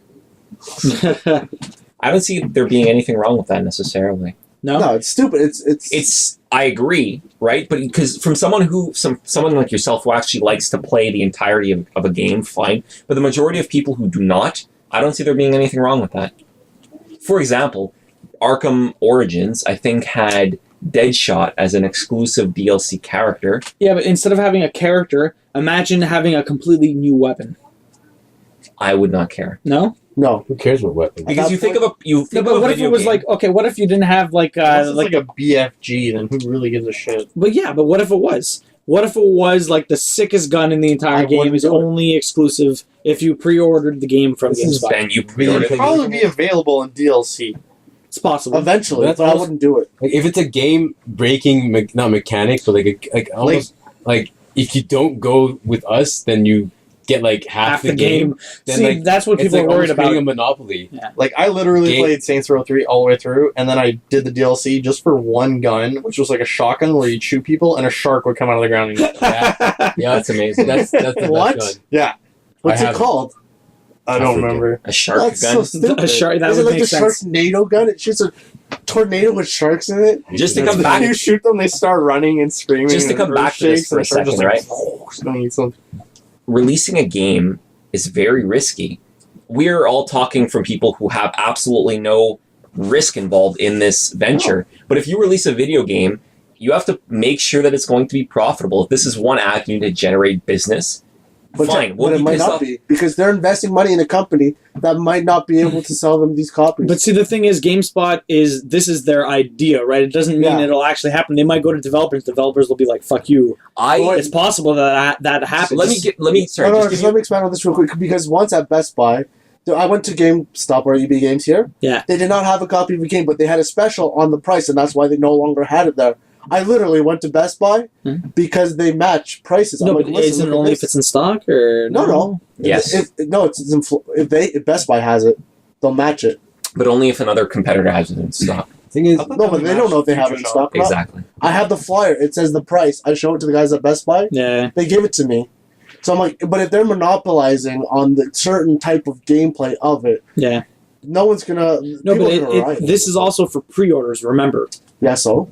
I don't see there being anything wrong with that necessarily. No? No, it's stupid. It's. I agree, right? But because from someone like yourself who actually likes to play the entirety of a game, fine. But the majority of people who do not, I don't see there being anything wrong with that. For example, Arkham Origins, I think, had Deadshot as an exclusive DLC character. Yeah, but instead of having a character, imagine having a completely new weapon. I would not care. No? No. Who cares what weapon? Because that you think of a No, but what if it was like, okay, what if you didn't have like Unless it's like like a BFG, then who really gives a shit? but yeah, but what if it was? What if it was like the sickest gun in the entire I game wouldn't is do it. only exclusive if you pre-ordered the game from This is GameSpot? then you Really? pre-order It'd the probably be available in DLC. It's possible. Eventually, That's but I also- wouldn't do it. Like, if it's a game breaking, not mechanic, but like almost like if you don't go with us, then you get like half the game. Then See, like that's what it's people like are worried almost creating about. a monopoly. Like, I literally Game- played Saints Row 3 all the way through, and then I did the DLC just for one gun, which was like a shotgun where you'd shoot people, and a shark would come out of the ground and Yeah, yeah, That's amazing. that's the What? best gun. yeah, What's I it have it. called? I don't Africa. remember. A shark That's gun. so stupid. A shark- that Is would it like make the sense. Sharknado gun? It shoots a tornado with sharks in it. Just to That's come the- back- You shoot them, they start running and screaming. Just to and come earth back to this shakes, for and a the shark just second, like, just gonna eat something. Releasing a game is very risky. we're all talking from people who have absolutely no risk involved in this venture. But if you release a video game, you have to make sure that it's going to be profitable. If this is one avenue to generate business, fine. But it might not be, because they're investing money in a company that might not be able to sell them these copies. But see, the thing is, GameSpot this is their idea, right? It doesn't mean it'll actually happen. They might go to developers. Developers will be like, "Fuck you." It's possible that happens. So let me expand on this real quick, because once at Best Buy, I went to GameStop or EB Games here. Yeah. They did not have a copy of the game, but they had a special on the price, and that's why they no longer had it there. I literally went to Best Buy because they match prices. No, but is it only if it's in stock or no? Yes. If Best Buy has it, they'll match it. But only if another competitor has it in stock. Thing is, no, but they don't know if they have it in stock. Exactly. I have the flyer. It says the price. I show it to the guys at Best Buy. Yeah. They give it to me. So I'm like, but if they're monopolizing on the certain type of gameplay of it, no one's gonna. No, but this is also for pre-orders. Remember? Yeah. So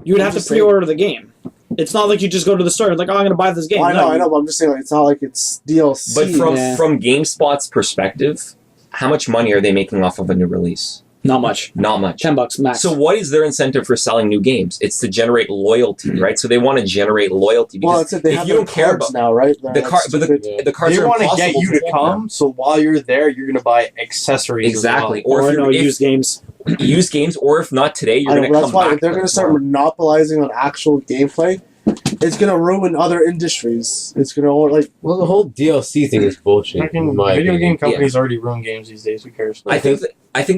you would have to pre-order the game. It's not like you just go to the store and like, oh, I'm going to buy this game. Well, I know, but I'm just saying, like, it's not like it's DLC. But from GameSpot's perspective, how much money are they making off of a new release? Not much. Not much. $10 max. So what is their incentive for selling new games? It's to generate loyalty, right? So they want to generate loyalty. Well, that's it. They have their cards now, right? The cards they are want to impossible get you to come. So while you're there, you're going to buy accessories. Exactly. Or used games. Used games, or if not today, you're going to come back. If they're going to start monopolizing on actual gameplay, it's going to ruin other industries. It's going to the whole DLC thing is bullshit. Video game companies already ruin games these days. Who cares? I think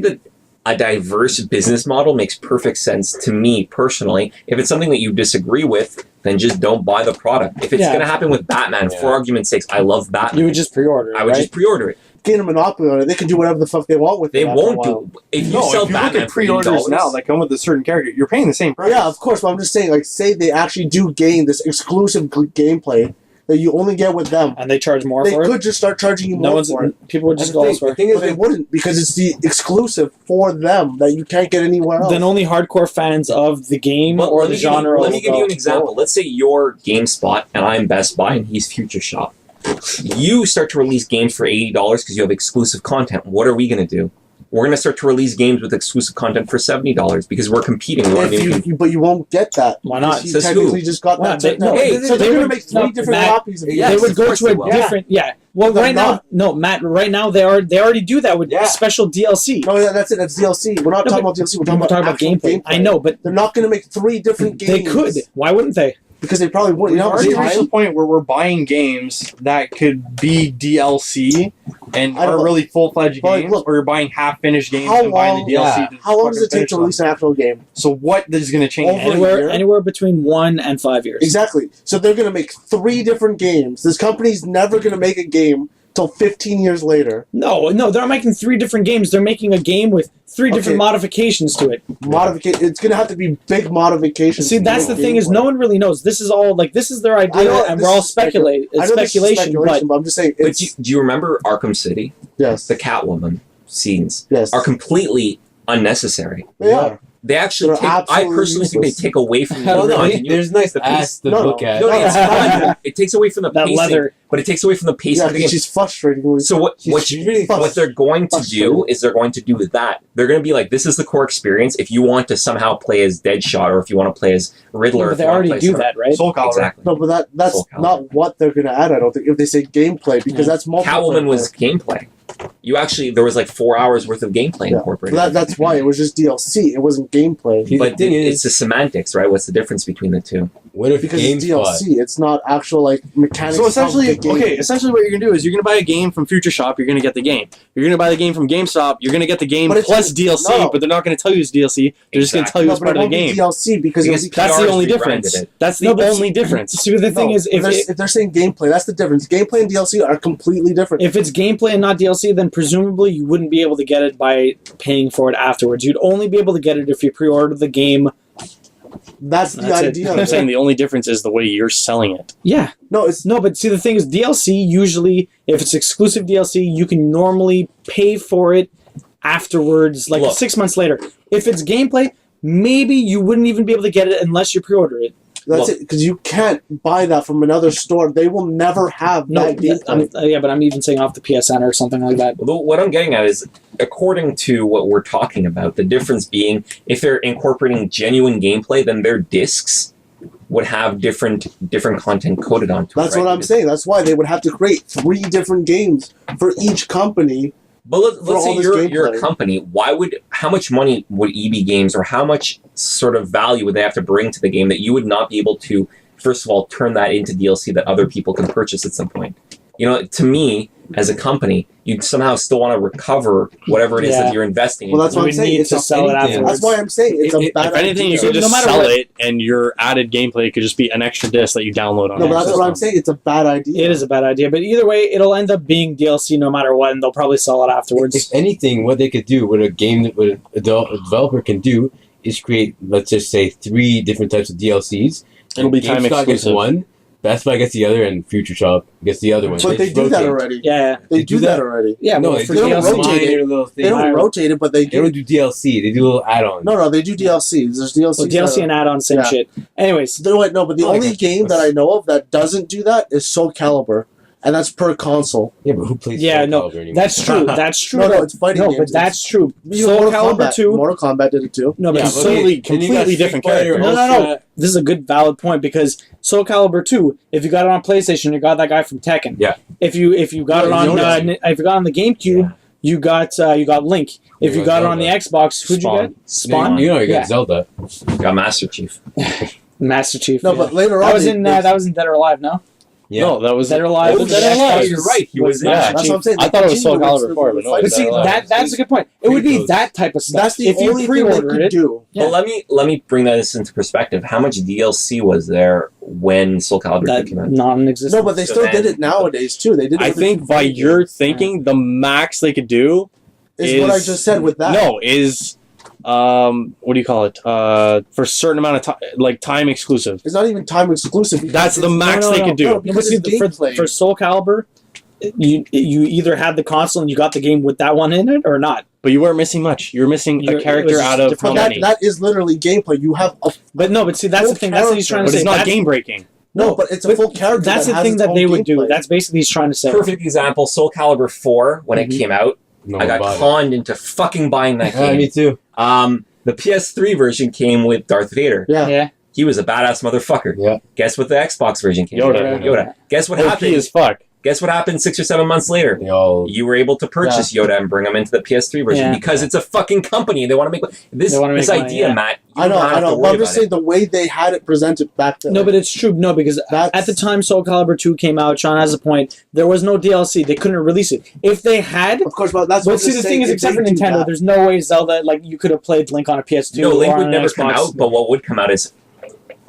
that a diverse business model makes perfect sense to me personally. If it's something that you disagree with, then just don't buy the product. If it's going to happen with Batman, for argument's sake, I love Batman. You would just pre-order it, I would just pre-order it. Gain a monopoly on it. They can do whatever the fuck they want with it. They won't do. If you sell if you Batman look at pre-orders now that come with a certain character, you're paying the same price. Yeah, of course. But I'm just saying, like, say they actually do gain this exclusive gameplay that you only get with them, and they charge more for it. They could just start charging you more for it. People would just go elsewhere. The thing is, they wouldn't, because it's the exclusive for them that you can't get anywhere else. Then only hardcore fans of the game or the genre. Let me give you an example. Let's say you're GameSpot and I'm Best Buy and he's Future Shop. You start to release games for $80 because you have exclusive content. What are we going to do? We're going to start to release games with exclusive content for $70 because we're competing. But you won't get that. Why not? You technically just got that. So they're going to make three different copies of it. They would go to a different. Yeah. Well, right now, Matt. Right now, they already do that with special DLC. No, that's it. That's DLC. We're not talking about DLC. We're talking about gameplay. I know, but they're not going to make three different games. They could. Why wouldn't they? Because they probably wouldn't. We've already reached the point where we're buying games that could be DLC and are really full-fledged games, or you're buying half-finished games and buying the DLC. How long does it take to release an actual game? So what is going to change? Anywhere between 1 and 5 years. Exactly. So they're going to make three different games. This company's never going to make a game till 15 years later. No, they're not making three different games. They're making a game with three different modifications to it. It's going to have to be big modifications. See, that's the thing is no one really knows. This is all this is their idea, and we're all speculating. It's speculation, but I'm just saying. But do you remember Arkham City? Yes. The Catwoman scenes are completely unnecessary. They are. They actually I personally think they take away from there's nice ass to look at. No, it's fine. It takes away from the that pacing, leather. but it takes away from the pacing of the game. She's frustrating. So what they're going to do is they're going to do with that. They're going to be like, this is the core experience. If you want to somehow play as Deadshot, or if you want to play as Riddler, but they already do that, right? Soul Calibur. Exactly. No, but that's not what they're going to add. I don't think if they say gameplay, because that's multiple. Catwoman was gameplay. There was like 4 hours worth of gameplay incorporated. That's why it was just DLC. It wasn't gameplay. But it's the semantics, right? What's the difference between the two? What if because it's DLC? It's not actual mechanics. So essentially, essentially what you're gonna do is you're gonna buy a game from Future Shop. You're gonna get the game. You're gonna buy the game from GameStop. You're gonna get the game plus DLC. But they're not gonna tell you it's DLC. They're just gonna tell you it's part of the game. DLC because that's the only difference. That's the only difference. See, the thing is, if they're saying gameplay, that's the difference. Gameplay and DLC are completely different. If it's gameplay and not DLC, then presumably you wouldn't be able to get it by paying for it afterwards. You'd only be able to get it if you pre-order the game. That's the idea. I'm saying the only difference is the way you're selling it. Yeah. No, but see, the thing is, DLC, usually, if it's exclusive DLC, you can normally pay for it afterwards, 6 months later. If it's gameplay, maybe you wouldn't even be able to get it unless you pre-order it. That's it, because you can't buy that from another store. They will never have No, that gameplay. yeah, but I'm even saying off the PSN or something like that. Well, what I'm getting at is, according to what we're talking about, the difference being if they're incorporating genuine gameplay, then their discs would have different content coded onto it. That's what I'm saying. That's why they would have to create 3 different games for each company. But let's say all this you're a gameplay. company. How much money would EB Games, or how much sort of value would they have to bring to the game that you would not be able to, first of all, turn that into DLC that other people can purchase at some point? To me, as a company, you'd somehow still want to recover whatever it is that you're investing in. Well, that's what I'm saying. Need to sell it afterwards. That's why I'm saying it's a bad If anything, you idea. could just No matter sell what- it, and your added gameplay could just be an extra disc that you download on. No, your but that's system. what I'm saying. It's a bad idea. It is a bad idea, but either way, it'll end up being DLC no matter what, and they'll probably sell it afterwards. If anything, what they could do, what a developer can do, is create, let's just say, 3 different types of DLCs. It'll be time GameStop gets exclusive. one, Best Buy gets the other, and Future Shop gets the other one. But they do that rotate. already. Yeah, They do that already. yeah. No, well, they for do do don't DLC, rotate it. minor little things. They don't rotate it, but they They don't do. do DLC. They do little add-ons. No, they do DLCs. There's DLCs. well, DLC and add-on, same Yeah. shit. Anyways, No, but the Oh, only okay. game that I know of that doesn't do that is Soul Calibur, and that's per console. Yeah, but who plays yeah, Soul no, Calibur anymore? that's true. That's true. No, it's fighting No, games. but that's true. Even Soul Mortal Calibur Kombat. 2. Mortal Kombat did it too. No, but Yeah, Soul, but completely- then you got completely Street different Fighter, characters. No. Ultra- This is a good valid point because Soul Calibur 2, if you got it on PlayStation, you got that guy from Tekken. Yeah. If you got it on if you got it on the GameCube, you got Link. If you got it on the Xbox, who'd you Spawn. get? Spawn. You know, you got Yeah. Zelda. Got Master Chief. Master Chief. No, yeah. but later on that was they- in they- that was in Dead or Alive. No, Yeah. No, that was Dead or Alive. Oh, was Dead or the Alive. Xbox. You're right. He was in Master that. That's Chief. what I'm saying. I thought it was Soul Continue with Calibur the 4, but no, fighting But see, Dead or Alive. that's a good point. It would be Those- that type of stuff. That's the if you only thing they pre-ordered could it. do. But let me bring this into perspective. How much DLC was there when Soul Calibur 2 That came out? non-existent. No, but they So still then- did it nowadays too. They did. It I with think the by fighting your games. thinking, the max they could do is what I just said with that. No, is what do you call it? For a certain amount of time, like time exclusive. It's not even time exclusive. because That's the it's- max No, they no, could no, do. No, because but see, it's gameplay. for Soul Calibur, you either had the console and you got the game with that one in it or not. But you weren't missing much. You were missing You're- a it character was out just of different. how But many. that is literally gameplay. You have a But no, but see, that's Full the thing. That's what he's trying to But say. it's not That's- game breaking. no, but it's a full character. That's the has thing its that own they would do. gameplay. That's basically he's trying to say. Perfect example, Soul Calibur 4, when it Mhm. came out, No, I got bought it. conned into fucking buying that Yeah, game. me too. The PS3 version came with Darth Vader. Yeah. Yeah. He was a badass motherfucker. Yeah. Guess what the Xbox version came Yoda. with? Yoda. Guess what OP happened? as fuck. Guess what happened 6 or 7 months later? They all. You were able to purchase Yoda and bring him into the PS3 version Yeah. because it's a fucking company. They want to make this They wanna make money, idea, yeah. Matt. You I know, don't have I to know. But worry I'm just about saying it. the way they had it presented back then. No, but it's true. No, because That's- at the time Soul Calibur 2 came out, Sean has a point. There was no DLC. They couldn't release it. If they had, of course, but that's but what see, I'm the saying, thing is, if except they for do Nintendo, that- there's no way Zelda like you could have played Link on a PS2. No, Link or would on an never Xbox. come out, but what would come out is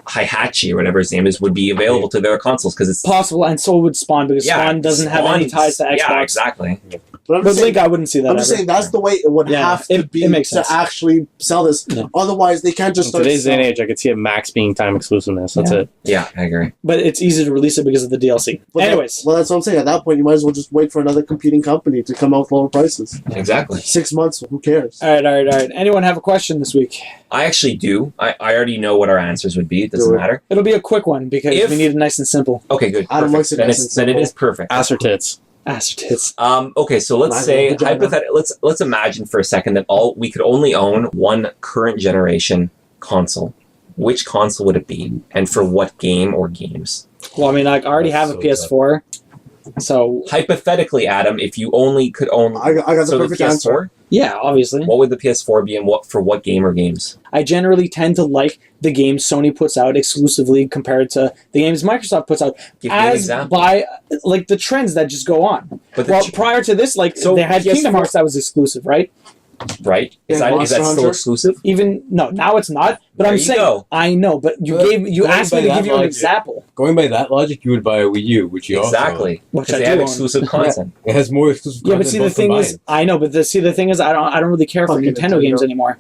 Hihachi or whatever his name is would be available to their consoles because it's Possible, and so would Spawn because Spawn doesn't have any ties to Xbox. Yeah, exactly. But I'm But just saying, Link, I wouldn't see that. I'm just ever. saying that's the way it would Yeah, have to it be makes to sense. actually sell this. Yeah. Otherwise, they can't just In start today's day and selling. age, I could see it max being time exclusiveness. That's Yeah. it. Yeah, I agree. But it's easy to release it because of the DLC. Well, Anyways, well, that's what I'm saying. At that point, you might as well just wait for another competing company to come out with lower prices. Exactly. 6 months, who cares? all right. Anyone have a question this week? I actually do. I already know what our answers would be. It doesn't Do it. matter. It'll be a quick one because If- we need it nice and simple. Okay, good. Adam Perfect. likes it Then, nice it's, and then it simple. is perfect. Ass or tits. Ass or tits. Okay, so let's Neither say vagina. hypothetically, let's imagine for a second that we could only own one current generation console. Which console would it be, and for what game or games? Well, I mean, I already have a That's so PS4, so Hypothetically, Adam, if you only could own I got the so the perfect answer. PS4, yeah, obviously. what would the PS4 be, and for what game or games? I generally tend to like the games Sony puts out exclusively compared to the games Microsoft puts out. Give me an As example. by like the trends that just go on. But the Well, ch- prior to this, like So they had PS4 Kingdom Hearts that was exclusive, right? right? Is Yeah, that Monster still Hunter. exclusive? Even no, now it's not. But There I'm you saying go. I know, but you But you going asked me by to that give you an logic- example, Going by that logic, you would buy a Wii U, which you Exactly. which Because I they do have own. exclusive content. also. It has more exclusive Yeah, content. but see the both thing is, combined. I know, but the thing is, I don't really care for Fucking Nintendo games Nintendo. anymore.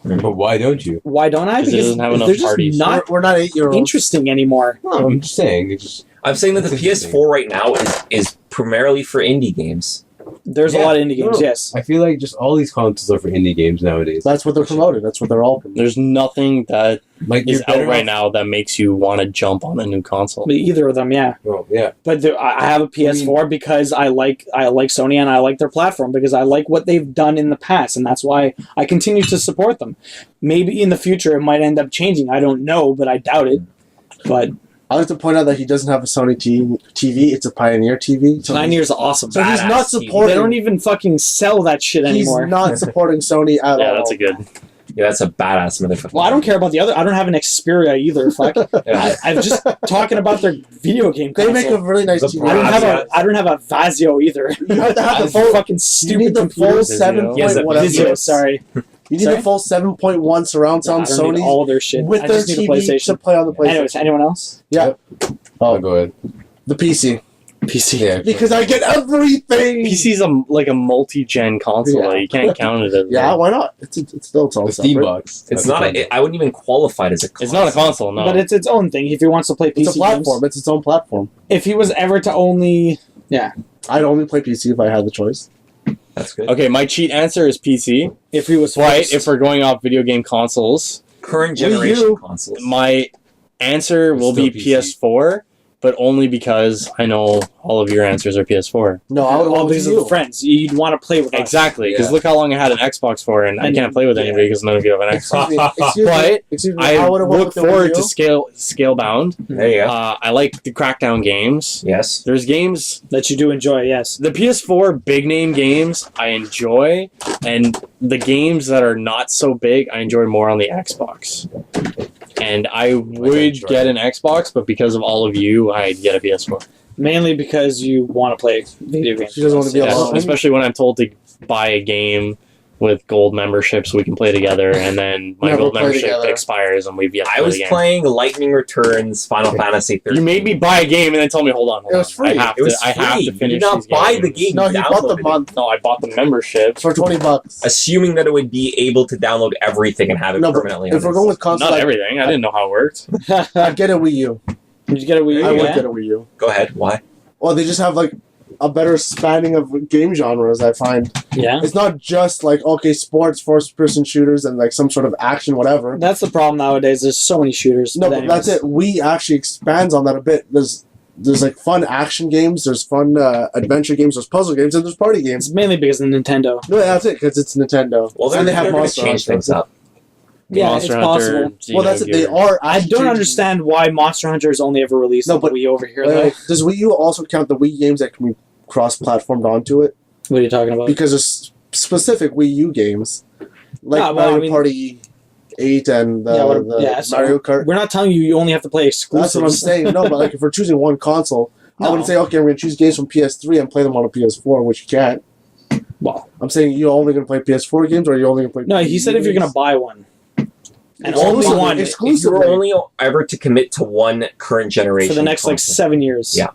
But why don't you? Why don't I? 'Cause it doesn't have enough they're just parties. not We're not 8-year-olds. interesting anymore. No, I'm just saying. It's just I'm saying that the That's interesting. PS4 right now is primarily for indie games. There's a Yeah, lot of indie games, no. yes. I feel like just all these consoles are for indie games nowadays. That's what they're promoting. That's what they're all promoting. There's nothing that Like is you're better out right off- now that makes you want to jump on a new console. But either of them, yeah. Oh, yeah. But I have a PS4 because I like Sony and I like their platform because I like what they've done in the past, and that's why I continue to support them. Maybe in the future it might end up changing. I don't know, but I doubt it. But I like to point out that he doesn't have a Sony TV. It's a Pioneer TV. So Pioneer's awesome. So he's Badass not TV. supporting. They don't even fucking sell that shit He's anymore. not supporting Sony at all. Yeah, that's a good. Yeah, that's a badass motherfucker. Well, I don't care about the other. I don't have an Xperia either. Fuck. I'm just talking about their video game They console. make a really nice The TV. I don't have a Vazio either. You have to have the That's full. fucking You stupid need the full computer. 7 He has a point whatever. Vizio, it is. sorry. You need Sorry? the full 7.1 surround I sound don't need Sony all their shit. with I their just need a TV to PlayStation. play on the PlayStation. Anyways, anyone else? Yeah. Oh, go ahead. The PC. PC. Yeah. Because I get everything. PC's like a multi-gen console. Yeah. Like, you can't count it as. Yeah, why not? It's still its own The Steam separate. box. It's not. I wouldn't even qualify it as a. It's not a console, no. But it's its own thing. If he wants to play PC It's a platform. games. It's its own platform. If he was ever to only... I'd only play PC if I had the choice. That's good. Okay, my cheat answer is PC. If he was Right, forced. if we're going off video game consoles, Current Wii generation U. consoles. my answer will Still be PC. PS4, but only because I know all of your answers are PS4. No, I would all want because with of you. the friends. You'd want to play with us. Exactly, because Yeah. look how long I had an Xbox for, and I And- can't play with anybody because none of you have an Xbox. Excuse me. I would've went look with the forward Wii to U. Scalebound. There you go. I like the Crackdown games. Yes. There's games, That you do enjoy, yes. the PS4 big name games I enjoy, and the games that are not so big I enjoy more on the Xbox. And I would get an Xbox, but because of all of you, I'd get a PS4. Mainly because you want to play video games. She doesn't want to be Yeah, alone. especially when I'm told to buy a game with gold membership so we can play together, and then my Never gold play membership together. expires and we've yet to I play was the game. playing Lightning Returns Final Fantasy XIII. You made me buy a game and then told me, hold on. It was free. I have It was to, I have free. to You finish did not these buy games. the game. No, he bought the downloaded it. month No, I bought the membership. for $20. Assuming that it would be able to download everything and have it No, but permanently. if we're going with console, Not everything. I didn't know how it worked. I'd get a Wii U. Did you get a Wii U? I would Yeah? get a Wii U. Go ahead. Why? Well, they just have like a better spanning of game genres. I find Yeah. it's not just like okay, sports, first-person shooters, and like some sort of action, whatever. That's the problem nowadays. There's so many shooters. No, but that's it. Wii actually expands on that a bit. There's like fun action games, there's fun adventure games, there's puzzle games, and there's party games. It's mainly because of Nintendo. No, that's it because it's Nintendo. Well, and they have they're going to Monster change Hunter. things up. Yeah, Monster it's Hunter, possible. Well, that's it. They Xenogears. are. I don't understand why Monster Hunter is only ever released No, on the but- Wii over here, though. Does Wii U also count the Wii games that can be cross-platformed onto it? What are you talking about? Because there's specific Wii U games, like No, well, Mario I mean- Party 8 and so Mario Kart. We're not telling you you only have to play exclusives. That's what I'm saying. No, but like if we're choosing one console, I No. wouldn't say okay, I'm going to choose games from PS3 and play them on a PS4, which you can't. Well, I'm saying you're only going to play PS4 games, or you're only going to play. no, he said if you're going to buy one. And only Exclusively. one If Exclusively. you were only ever to commit to one current generation for the next like console. 7 years. Yeah.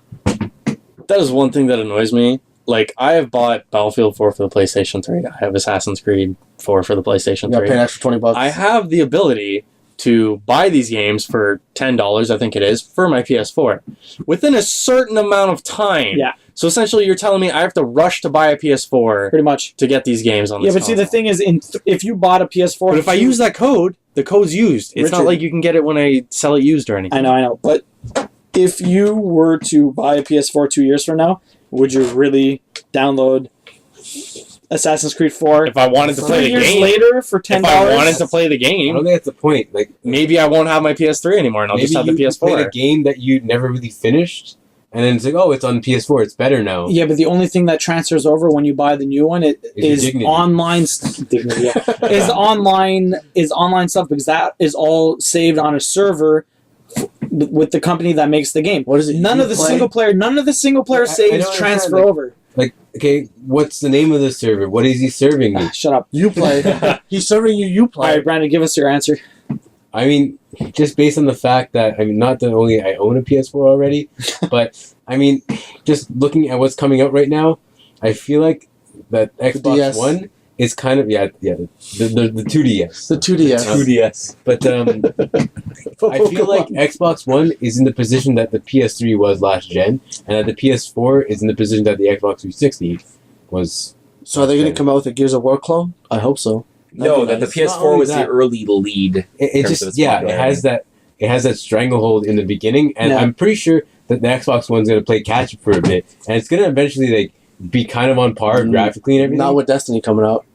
That is one thing that annoys me. Like, I have bought Battlefield 4 for the PlayStation 3. I have Assassin's Creed 4 for the PlayStation You got to 3. pay an extra $20. I have the ability to buy these games for $10, I think it is, for my PS4 within a certain amount of time. Yeah. So essentially, you're telling me I have to rush to buy a PS4 Pretty much. to get these games on Yeah, this but see, the console. thing is, if you bought a PS4... But if I use that code, the code's used. It's Richard. not like you can get it when I sell it used or anything. I know. But if you were to buy a PS4 2 years from now, would you really download Assassin's Creed 4 If I wanted to play 3 the years game, later for $10? if I wanted to play the I game, don't think that's the point. Like maybe I won't have my PS3 anymore, and I'll maybe just have the you played a PS4. game that you never really finished, and then it's like, oh, it's on PS4. It's better now. Yeah, but the only thing that transfers over when you buy the new one your is dignity. online dignity. Yeah. is online stuff because that is all saved on a server with the company that makes the game. What is it? None of the single player I saves don't transfer understand, like- over. Like, okay, what's the name of the server? What is he serving me? Ah, shut up. You play. He's serving you. You All play. right, Brandon, give us your answer. I mean, just based on the fact that not that only I own a PS4 already, but I mean, just looking at what's coming out right now, I feel like that Xbox DS. One is kind of the 2DS. The 2DS. 2DS. But I feel like Xbox One is in the position that the PS3 was last gen, and that the PS4 is in the position that the Xbox 360 was. So are they going to come out with a Gears of War clone? I hope so. No, That'd that be the nice. Not PS4 only was the that- early lead. It terms just of its it popularity. has that stranglehold in the beginning, and Yeah. I'm pretty sure that the Xbox One's gonna play catch up for a bit, and it's gonna eventually like be kind of on par graphically and everything. Not with Destiny coming out.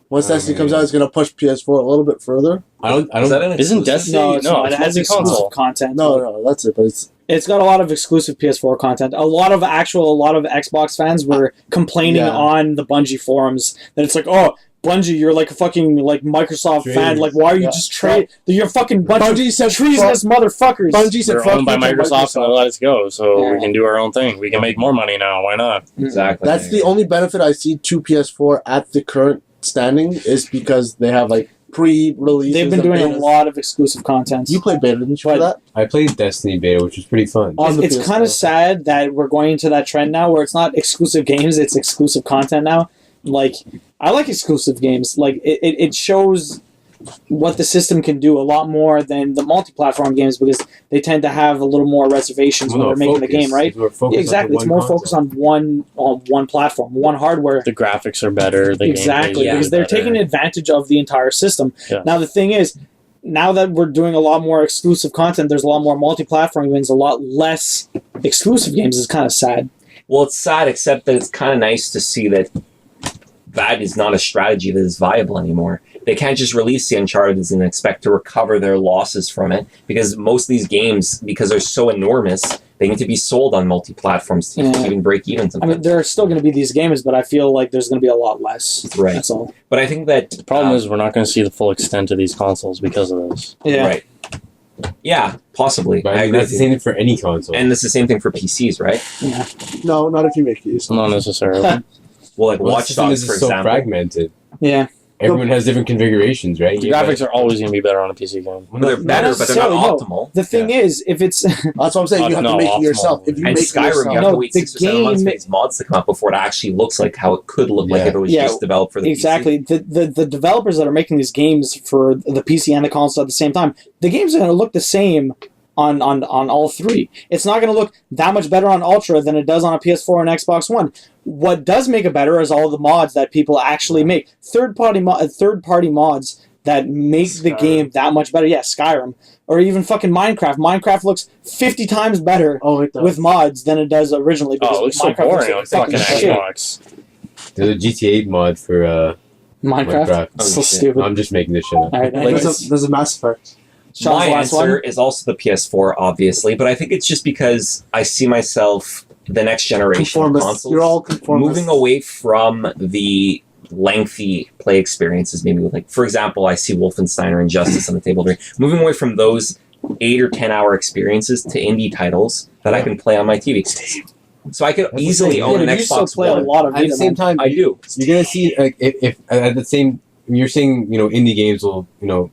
Once Destiny comes out, it's going to push PS4 a little bit further. I don't. Is that an Isn't exclusive? Destiny? No, it's not. it's It has exclusive multi-console. content. No, that's it. But It's got a lot of exclusive PS4 content. A lot of Xbox fans were complaining Yeah. on the Bungie forums that it's like, oh, Bungie, you're like a fucking like Microsoft fan. Traitors. Like, why are you Yeah. just you're fucking Bungie said treasonous motherfuckers. Bungie said They're fuck owned by you to Microsoft, and they let us go, so Yeah. we can do our own thing. We can make more money now. Why not? Exactly. That's the only benefit I see to PS4 at the current standing is because they have like pre-releases. They've been and doing a betas. lot of exclusive content. You played beta, didn't you? For But- that? I played Destiny beta, which was pretty fun. On the It's PS4. kind of sad that we're going into that trend now where it's not exclusive games, it's exclusive content now. Like, I like exclusive games. Like, it shows what the system can do a lot more than the multi-platform games because they tend to have a little more reservations when they're making the game, right? Exactly. It's more focused on one platform, one hardware. The graphics are better. The Exactly, gameplay is because they're better. taking advantage of the entire system. Yeah. Now, the thing is, now that we're doing a lot more exclusive content, there's a lot more multi-platform games, a lot less exclusive games. Is kind of sad. Well, it's sad, except that it's kind of nice to see that that is not a strategy that is viable anymore. They can't just release the Uncharted and expect to recover their losses from it, because most of these games, because they're so enormous, they need to be sold on multi-platforms to Yeah. even break even I sometimes. mean, there are still going to be these games, but I feel like there's going to be a lot less. Right. That's all. But I think that... The problem is we're not going to see the full extent of these consoles because of this. Yeah. Right. Yeah, possibly. But I agree that's the with you. same thing for any console. And it's the same thing for PCs, right? Yeah. No, not if you make use. Not necessarily. Well, like Well, the Watch system Dogs, is for so example. fragmented. Yeah. Everyone has different configurations, right? The graphics are always going to be better on a PC game. Well, they're better, but they're not necessarily, no. optimal. The thing is, if it's That's what I'm saying. You have to No, make it optimal. yourself. If you And make Skyrim, it you have yourself, No, to wait the 6 or 7 months for game- these mods to come out before it actually looks like how it could look like Yeah. if it was Yeah. just developed for the exactly the developers that are making these games for the PC and the console at the same time, the games are going to look the same on all three. It's not going to look that much better on Ultra than it does on a PS4 and Xbox One. What does make it better is all the mods that people actually make. Third-party mods that make the game that much better. Yeah, Skyrim. Or even fucking Minecraft. Minecraft looks 50 times better oh, it does. with mods than it does originally. Because Oh, it looks so Minecraft boring on looks like fucking shit. Xbox. There's a GTA mod for Minecraft? Oh, So shit. stupid. I'm just making this shit up. Alright, Like, anyways. There's a Mass Effect. Sean's My last answer one. is also the PS4, obviously, but I think it's just because I see myself, the next generation of Conformist. consoles, You're all conformist. moving away from the lengthy play experiences. Maybe with, like, for example, I see Wolfenstein or Injustice on the table. Moving away from those 8 or 10 hour experiences to indie titles that I can play on my TV. So I could That's easily the same. own Yeah, an but you still Xbox play a One. lot of At the Vita, same man. time, I do. you're gonna see like if at the same you're saying indie games will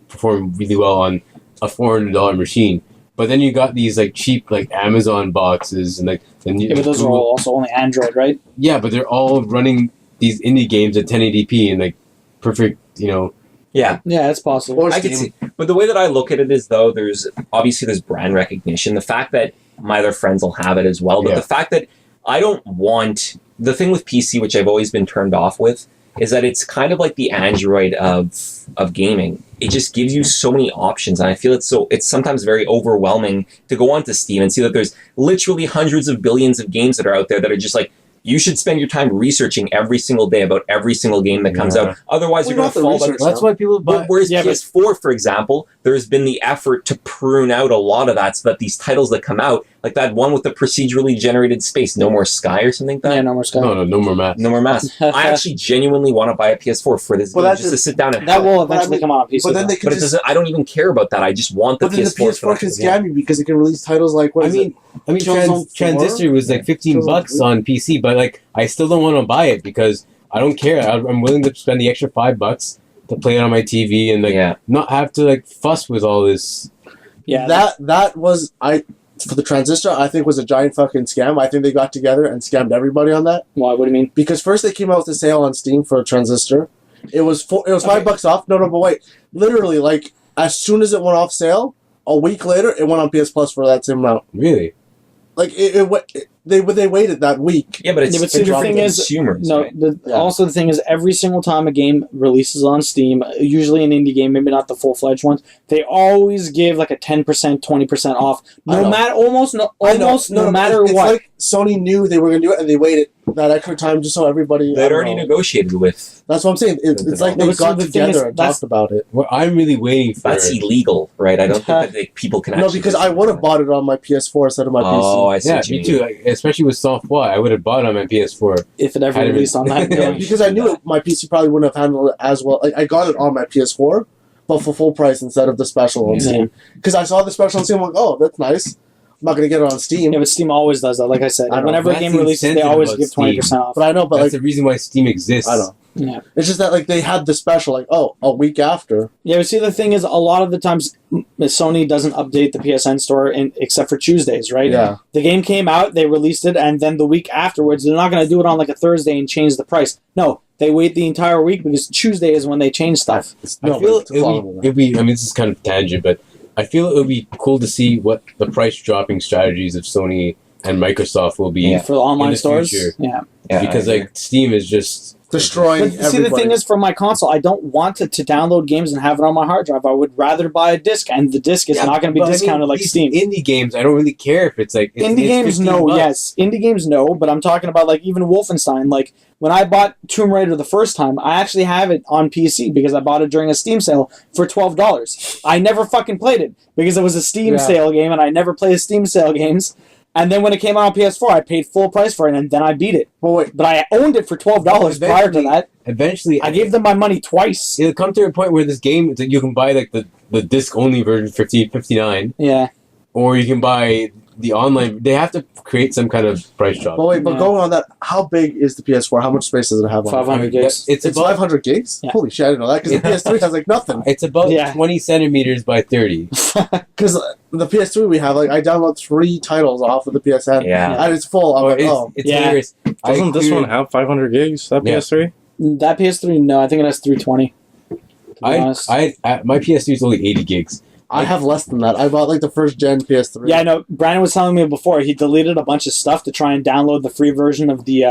perform really well on a $400 machine, but then you got these like cheap like Amazon boxes and like Yeah, but those are Google- all also only Android, right? yeah, but they're all running these indie games at 1080p and like perfect Yeah, Yeah, it's possible. Or I can Steam. see. But the way that I look at it is, though, there's brand recognition. The fact that my other friends will have it as well, but Yeah. the fact that I don't want the thing with PC, which I've always been turned off with, is that it's kind of like the Android of gaming. It just gives you so many options, and I feel it's sometimes very overwhelming to go onto Steam and see that there's literally hundreds of billions of games that are out there that are just like, you should spend your time researching every single day about every single game that comes Yeah. out. Otherwise, Well, you're going not to the fall by research, that's why people buy. Whereas Yeah, but- PS4, for example, there's been the effort to prune out a lot of that so that these titles that come out, like that one with the procedurally generated space, No More Sky or something like that. Yeah, no more Sky. no more math. No More Mass. I actually genuinely want to buy a PS4 for this Well, game, that's just to just- sit down and That have it. will But I eventually mean- come out on PC. But then though. they But can it just. doesn't. I don't even care about that. I just want the But then the PS4 for PS4 that. can scam you because it can release titles like what I is mean, Killzone 4? Transistor was like $15 Killzone on PC, but like I still don't want to buy it because I don't care. I'm willing to spend the extra $5 to play it on my TV and like Yeah. not have to like fuss with all this. yeah, that was for the Transistor. I think was a giant fucking scam. I think they got together and scammed everybody on that why? What do you mean? because first they came out with a sale on Steam for a Transistor. It was $5 off. No, but wait, literally like as soon as it went off sale, a week later it went on PS Plus for that same amount. Really? Like it They waited that week. Yeah, but it's Yeah, but see, the thing is, consumers. no. Right? Also, the thing is, every single time a game releases on Steam, usually an indie game, maybe not the full-fledged ones, they always give like a 10%, 20% off, no matter no matter it's what. Like Sony knew they were going to do it, and they waited that extra time just so everybody. They'd already negotiated with. That's what I'm saying. It's like they got together and talked about it. Well, I'm really waiting for. That's illegal, right? I don't think that people can. No, actually because I would have bought it on my PS4 instead of my PC. Oh, I see. Yeah, what you me mean. too. Like, especially with software, I would have bought it on my PS4. If it ever Had it released on that, Yeah, because I knew my PC probably wouldn't have handled it as well. Like, I got it on my PS4, but for full price instead of the special on Steam. Because I saw the special on Steam, I'm like, oh, that's nice. I'm not going to get it on Steam. Yeah, but Steam always does that. Like I said, I know. whenever a That's game the releases, they incentive always about give 20% off. But I know, but That's like, the reason why Steam exists. I know. Yeah. It's just that like they had the special, like, oh, a week after. Yeah, but see, the thing is, a lot of the times, Sony doesn't update the PSN store except for Tuesdays, right? Yeah. The game came out, they released it, and then the week afterwards, they're not going to do it on like a Thursday and change the price. No, they wait the entire week because Tuesday is when they change stuff. I feel it'd be. I mean, this is kind of tangent, but I feel it would be cool to see what the price dropping strategies of Sony and Microsoft will be For the online in the stores. future. Yeah. Yeah, Because I agree. like Steam is just destroying But see, the thing is, for my console, I don't want to download games and have it on my hard drive. I would rather buy a disc, and the disc is not going to be discounted like these Steam. Indie games, I don't really care if it's like Indie games, no, yes. Indie games, no, but I'm talking about like even Wolfenstein. Like when I bought Tomb Raider the first time, I actually have it on PC because I bought it during a Steam sale for $12. I never fucking played it because it was a Steam sale game, and I never play Steam sale games. And then when it came out on PS4, I paid full price for it, and then I beat it. But I owned it for $12 prior to that. Eventually, I gave them my money twice. It'll come to a point where this game, it's like you can buy like the disc only version for $59, Yeah. or you can buy the online. They have to create some kind of price drop. But Yeah. going on that, how big is the PS4? How much space does it have on 500 it? gigs. It's It's about 500 gigs? Yeah. Holy shit, I didn't know that, because the PS3 has like nothing. it's about Yeah. 20 centimeters by 30. Because the PS3 we have, like, I download 3 titles off of the PSN, Yeah. and it's full. I'm Oh, like, it's, oh. it's Yeah. hilarious. Doesn't this one have 500 gigs? That Yeah. PS3? That PS3, no, I think it has 320. To be honest. My PS3 is only 80 gigs. I have less than that. I bought, like, the first gen PS3. Yeah, I know. Brandon was telling me before he deleted a bunch of stuff to try and download the free version of the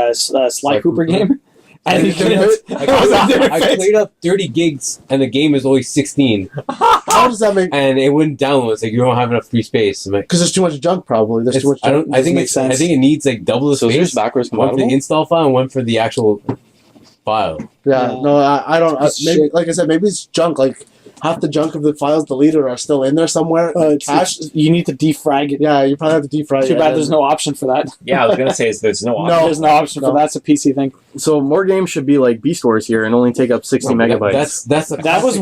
Sly Cooper game. And he couldn't. I played up 30 gigs and the game is only 16, How does that make... and it wouldn't download. It's like you don't have enough free space. I'm like, Because there's too much junk, probably. There's too much I junk. don't. I think makes sense. I think it needs like double the So space. is yours backwards One for the compatible? install file and one for the actual file. Yeah, Yeah. no, I don't... It's maybe, shit. like I said, maybe it's junk. Like, half the junk of the files deleted are still in there somewhere. Cache. You need to defrag it. Yeah, you probably have to defrag it. Too bad there's no option for that. Yeah, I was gonna say there's no option. No. There's no option for No. that. It's a PC thing. So more games should be like Beast Wars here and only take up 60 megabytes. That's a That was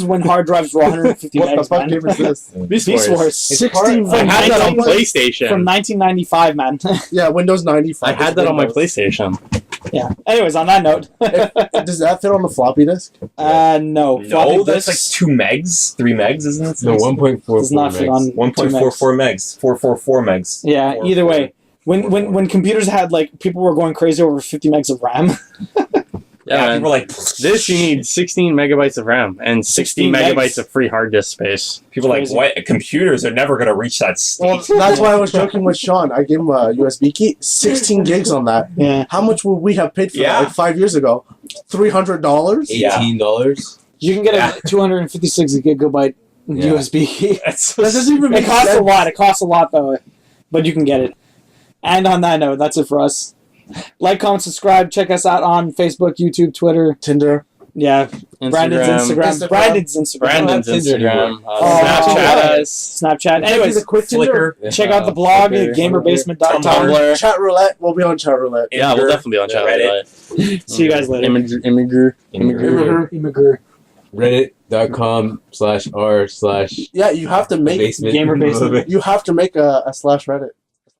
when hard drives were 150 What the megs. fuck Man. game is this? Beast Beast Wars. Wars. 16 I had that on 19 PlayStation. from 1995, man. Yeah, Windows 95. I had that on my Windows. PlayStation. Yeah. Anyways, on that note, Does that fit on the floppy disk? no. Floppy No, that's like disks 2 megs, 3 megs, isn't it? no 1.4 does not fit megs. on 1.44 megs, 444 megs. Yeah. 4, Either 4. way, when computers had like people were going crazy over 50 megs of RAM. Yeah, man. people were like, This you need 16 megabytes of RAM and 16 16 megs. megabytes of free hard disk space. people were like, Crazy. what? Computers are never gonna reach that Well, state. that's why I was joking with Sean. I gave him a USB key, 16 gigs on that. Yeah. How much would we have paid for Yeah. that like 5 years ago? $300? Yeah. $18. You can get Yeah. a 256 gigabyte Yeah. USB key. That's That doesn't even It make costs sense. a lot. It costs a lot though, but you can get it. And on that note, that's it for us. Like, comment, subscribe. Check us out on Facebook, YouTube, Twitter. Tinder. Yeah, Brandon's Instagram. Brandon's Instagram. Brandon's Not Tinder Instagram. Oh, Snapchat us. Snapchat. Anyways, the quick Tinder. Flickr. check out the blog at gamerbasement.com. Tumblr. Chat roulette. We'll be on chat roulette. Yeah, we'll definitely be on chat. Reddit. See you guys later. Immigrant. Reddit.com/r/ Yeah, you have to make basement. Gamer basement. you have to make a slash Reddit.